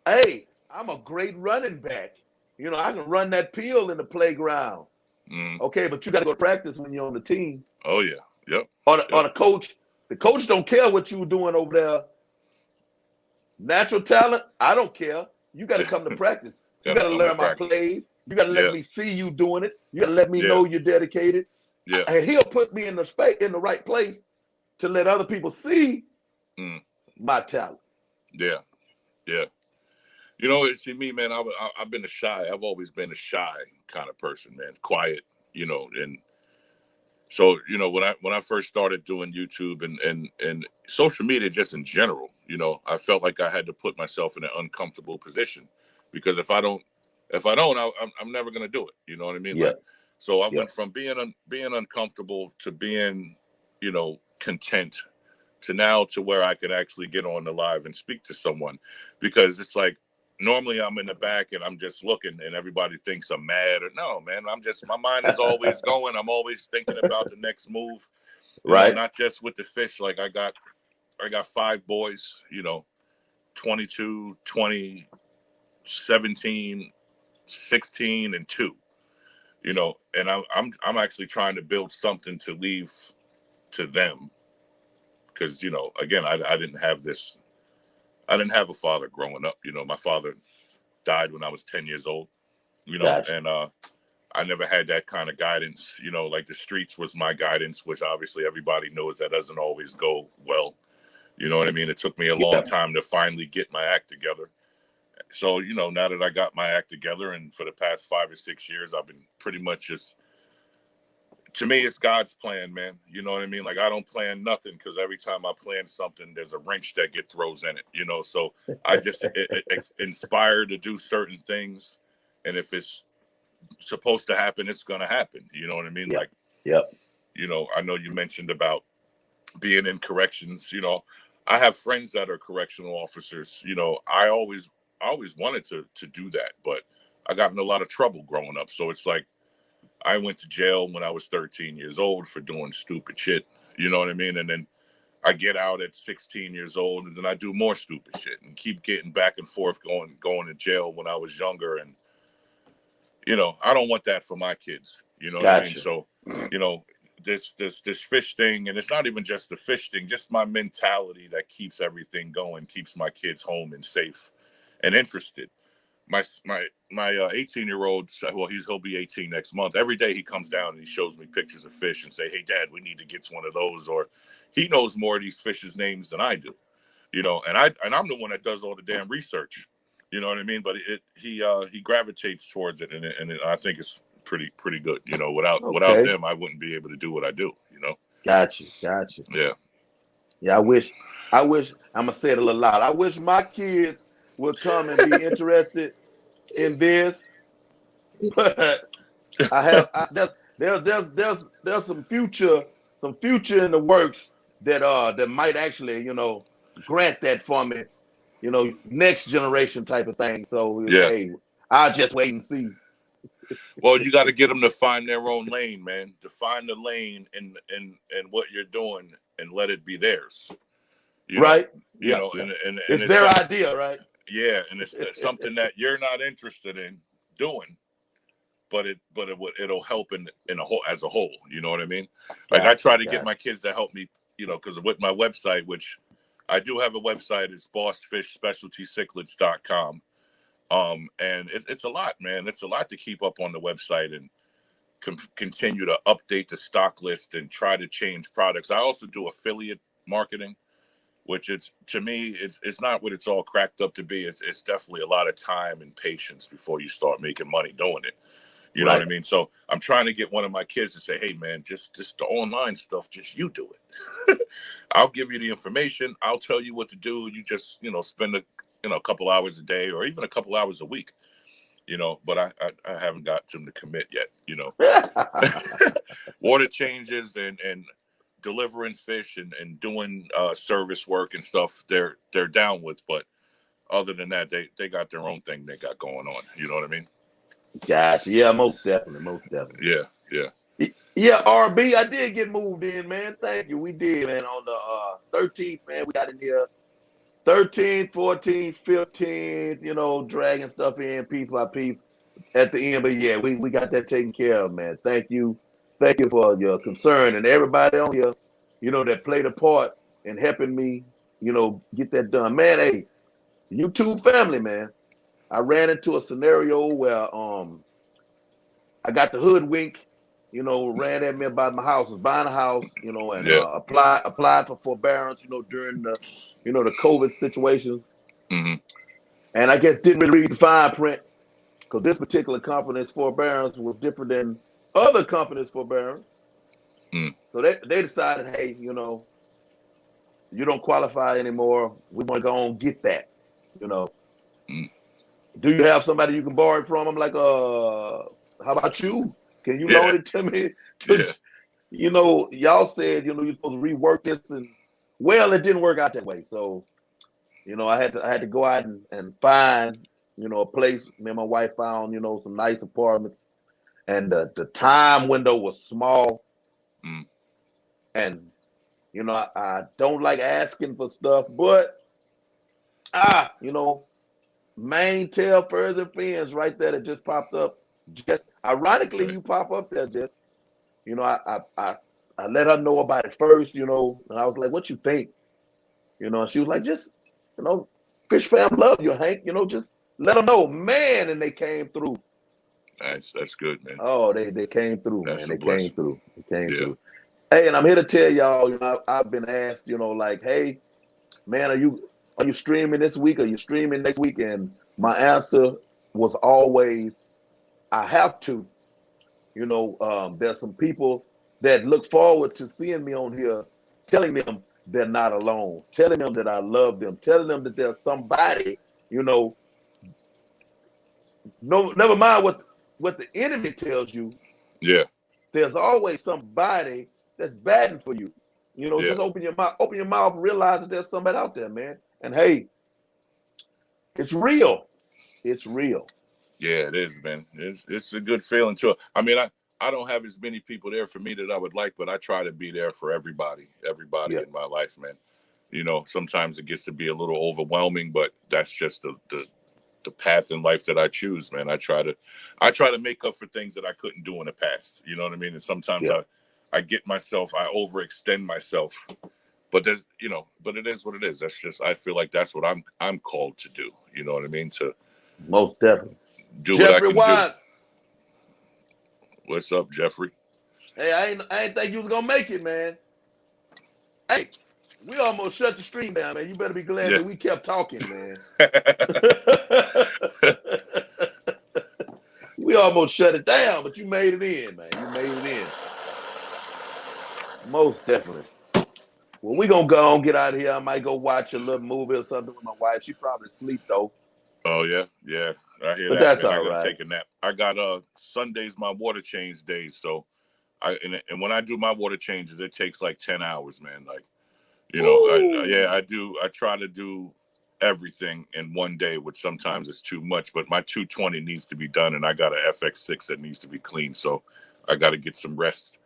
hey, I'm a great running back. I can run that peel in the playground. Mm. Okay, but you got to go to practice when you're on the team. Oh yeah. Yep. Or Yep. the coach. The coach don't care what you were doing over there. Natural talent, I don't care. You got to come to practice. You got to come to learn my practice. plays. You got to let Yeah. me see you doing it. You got to let me Yeah. know you're dedicated. Yeah. And he'll put me in the right place to let other people see Mm. my talent. Yeah. Yeah. See me, man. I've been I've always been a shy kind of person, man. Quiet, and so when I first started doing YouTube and social media just in general, I felt like I had to put myself in an uncomfortable position because if I don't, I'm never gonna do it. You know what I mean? Yeah. Like, so I Yeah. went from being uncomfortable to being, content to now to where I could actually get on the live and speak to someone, because it's like normally I'm in the back and I'm just looking and everybody thinks I'm mad. Or no, man, my mind is always going. I'm always thinking about the next move, Right. not just with the fish. Like I got 5 boys, 22, 20, 17, 16, and 2, and I'm actually trying to build something to leave to them. Because, again, I didn't have this. I didn't have a father growing up. My father died when I was 10 years old, Gotcha. and I never had that kind of guidance. Like the streets was my guidance, which obviously everybody knows that doesn't always go well. You know what I mean? It took me a long time to finally get my act together. So, now that I got my act together, and for the past 5 or 6 years, I've been pretty much just, to me, it's God's plan, man. You know what I mean? Like, I don't plan nothing, because every time I plan something, there's a wrench that get throws in it, so I just inspired to do certain things. And if it's supposed to happen, it's going to happen. You know what I mean? Yep. Like, Yep. I know you mentioned about being in corrections. I have friends that are correctional officers. I always wanted to do that, but I got in a lot of trouble growing up. So it's like, I went to jail when I was 13 years old for doing stupid shit. You know what I mean? And then I get out at 16 years old, and then I do more stupid shit and keep getting back and forth going to jail when I was younger. And, I don't want that for my kids. You know what I mean? Gotcha. So, this fish thing, and it's not even just the fish thing, just my mentality that keeps everything going, keeps my kids home and safe and interested. My 18-year-old, well, he'll be 18 next month. Every day he comes down and he shows me pictures of fish and say, "Hey, Dad, we need to get one of those." Or he knows more of these fish's names than I do, and I'm the one that does all the damn research. You know what I mean? But he gravitates towards it, and I think it's pretty good. Without them, I wouldn't be able to do what I do. Gotcha. Yeah. Yeah, I wish I'm gonna say it a little loud. I wish my kids would come and be interested in this, but there's some future in the works that might actually grant that for me, next generation type of thing. So Yeah. hey, I'll just wait and see. Well, you got to get them to find their own lane, man. To find the lane in what you're doing and let it be theirs. Right? And it's their idea, right? Yeah, and it's something that you're not interested in doing. but it'll help in a whole as a whole. You know what I mean? Like I try to get my kids to help me, because with my website, which I do have a website, it's bossfishspecialtycichlids.com. And it's a lot, man. It's a lot to keep up on the website and continue to update the stock list and try to change products. I also do affiliate marketing, which to me, it's not what it's all cracked up to be. It's definitely a lot of time and patience before you start making money doing it. You know what I mean? So I'm trying to get one of my kids to say, hey, man, just the online stuff, just you do it. I'll give you the information. I'll tell you what to do. You just, spend a couple hours a day or even a couple hours a week, but I haven't got them to commit yet, Water changes and delivering fish and doing service work and stuff, they're down with. But other than that, they got their own thing they got going on. You know what I mean? Gotcha. Yeah, most definitely. Yeah. Yeah, RB, I did get moved in, man. Thank you. We did, man. On the 13th, man, we got in here 13th, 14th, 15th, dragging stuff in piece by piece at the end. But yeah, we got that taken care of, man. Thank you. Thank you for your concern and everybody on here, that played a part in helping me, get that done. Man, hey, YouTube family, man. I ran into a scenario where I got the hoodwink, ran at me about my house, was buying a house, and applied for forbearance, during the the COVID situation. Mm-hmm. And I guess didn't really read the fine print, because this particular company's forbearance was different than other companies' forbearance. So they decided, hey, you don't qualify anymore. We want to go and get that, Do you have somebody you can borrow it from? I'm like, how about you? Can you loan it to me? Because, y'all said, you're supposed to rework this, and it didn't work out that way. So, I had to go out and find, a place. Me and my wife found, some nice apartments, and the time window was small. And, I don't like asking for stuff, but main tail, furs, and fins right there that just popped up. Just ironically, you pop up there, Jess. I let her know about it first, and I was like, what you think? And she was like, just, Fish fam love you, Hank. Just let them know, man. And they came through. That's good, man. Oh, they came through, that's man. They came through. Through. Hey, and I'm here to tell y'all, I've been asked, like, hey, man, are you streaming this week? Are you streaming next week? And my answer was always, I have to. There's some people that look forward to seeing me on here, telling them they're not alone, telling them that I love them, telling them that there's somebody, no, never mind what the enemy tells you. Yeah. There's always somebody that's batting for you. Just open your mouth, realize that there's somebody out there, man. And hey, it's real. It's real. Yeah, it is, man. It's a good feeling too. I mean, I don't have as many people there for me that I would like, but I try to be there for everybody in my life, man. Sometimes it gets to be a little overwhelming, but that's just the path in life that I choose, man. I try to make up for things that I couldn't do in the past. You know what I mean? And sometimes I overextend myself, but but it is what it is. That's just, I feel like that's what I'm called to do. You know what I mean? To most definitely do Jeffrey what I can Watts. do. What's up, Jeffrey? Hey, I ain't think you was gonna make it, man. Hey, we almost shut the stream down, man. You better be glad that we kept talking, man. We almost shut it down, but you made it in, man. You made it in. Most definitely. Well, we gonna go and get out of here. I might go watch a little movie or something with my wife. She probably asleep though. Oh yeah. I hear but that. That's man. all I gotta right. take a nap. I got Sundays my water change days, so and when I do my water changes, it takes like 10 hours, man. Like, I do. I try to do everything in one day, which sometimes is too much. But my 220 needs to be done, and I got a FX6 that needs to be cleaned, so I got to get some rest.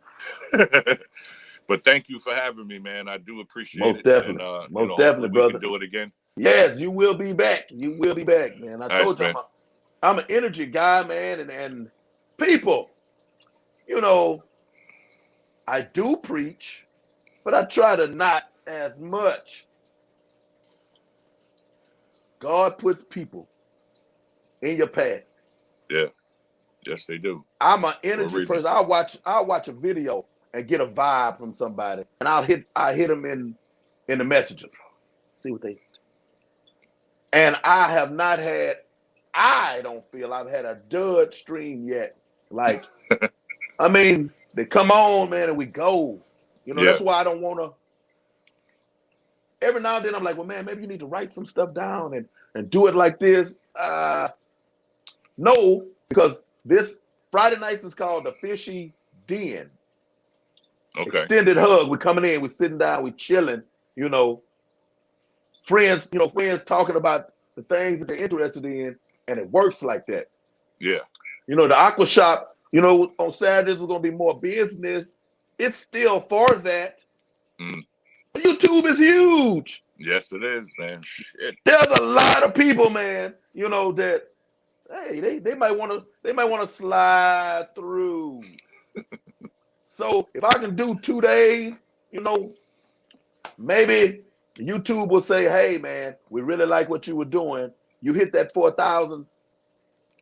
But thank you for having me, man. I do appreciate Most it. Definitely. And Most definitely, brother. We can do it again. Yes, you will be back. You will be back, man. I told you, man. I'm an energy guy, man, and people, you know, I do preach, but I try to not as much. God puts people in your path. Yeah. Yes, they do. I'm an For a energy reason. person. I'll watch a video and get a vibe from somebody, and I hit them in the messenger. See what they. And I have not had. I don't feel I've had a dud stream yet. Like, I mean, they come on, man, and we go. You know, Yeah. that's why I don't want to. Every now and then, I'm like, well, man, maybe you need to write some stuff down and do it like this. No, because this Friday nights is called the Fishy Den. Okay. Extended hug. We're coming in, we're sitting down, we're chilling, you know, friends talking about the things that they're interested in, and it works like that. Yeah. You know, the Aqua Shop, you know, on Saturdays we're gonna be more business. It's still for that. Mm. YouTube is huge. Yes, it is, man. Shit. There's a lot of people, man, you know, that hey, they might wanna slide through. So if I can do 2 days, you know, maybe YouTube will say, hey man, we really like what you were doing. You hit that 4,000.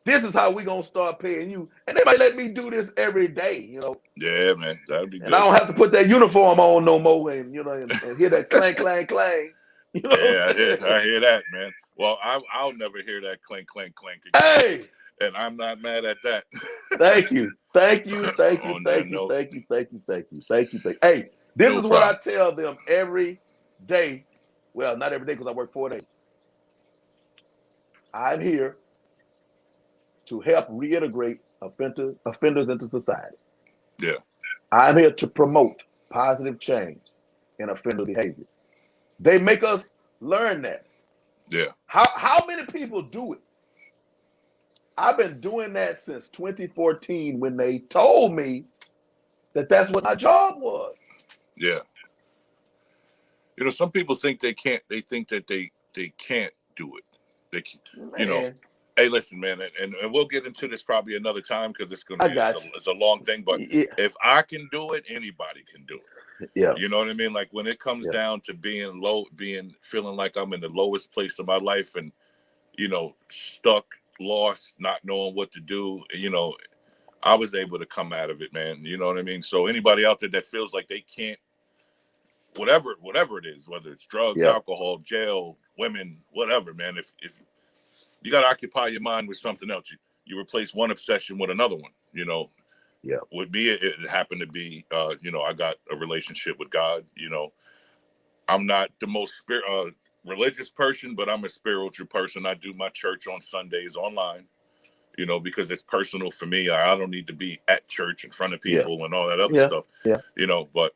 This is how we gonna start paying you. And they might let me do this every day, you know. Yeah, man. That'd be And I good. don't have to put that uniform on no more and you know and hear that clang, clang, clang. You know what Yeah, I'm saying? I hear that, man. Well, I'll never hear that clink, clink, clink again. Hey, And I'm not mad at that. thank you. Thank you. Thank you. On that Thank you. note, Thank you. Thank you. Thank you. Thank you. Thank you. Hey, this no is what I problem. tell them every day. Well, not every day because I work 4 days. I'm here to help reintegrate offenders into society. Yeah. I'm here to promote positive change in offender behavior. They make us learn that. Yeah. How many people do it? I've been doing that since 2014 when they told me that that's what my job was. Yeah. You know, some people think they can't. They think that they can't do it. They, you know, Man, hey, listen, man, and we'll get into this probably another time because it's gonna I be got you. it's a long thing. But Yeah, if I can do it, anybody can do it. yeah, You know what I mean? Like when it comes yeah, down to being low, feeling like I'm in the lowest place of my life, and you know, stuck, lost, not knowing what to do. You know, I was able to come out of it, man. You know what I mean? So anybody out there that feels like they can't, whatever it is, whether it's drugs, yeah, alcohol, jail, women, whatever, man. If you got to occupy your mind with something else, you replace one obsession with another one. You know, yeah, with me, it happened to be, you know, I got a relationship with God. You know, I'm not the most religious person, but I'm a spiritual person. I do my church on Sundays online, you know, because it's personal for me. I don't need to be at church in front of yeah, people and all that other yeah, stuff, yeah. you know. But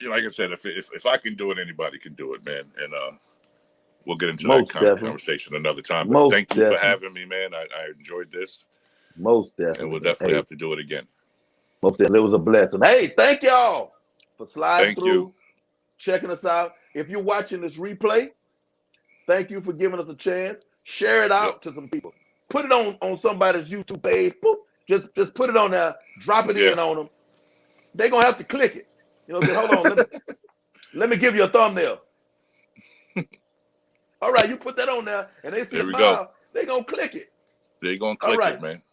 you know, like I said, if I can do it, anybody can do it, man. And we'll get into that Most kind of definitely. conversation another time. But Most thank you for definitely. having me, man. I enjoyed this, Most and we'll definitely. definitely Hey, have to do it again. most definitely. It was a blessing. Hey, thank y'all for sliding Thank you. through, checking us out. If you're watching this replay, thank you for giving us a chance. Share it Yep. out to some people. Put it on somebody's YouTube page. Boop. Just put it on there. Drop it Yeah. in on them. They're gonna have to click it. You know, say, hold on, let me give you a thumbnail. All right, you put that on there and they see a There we go. smile, they gonna click it. They gonna All click it, right. man.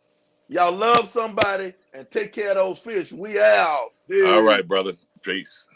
Y'all love somebody and take care of those fish. We out. All Peace. right, brother. Peace.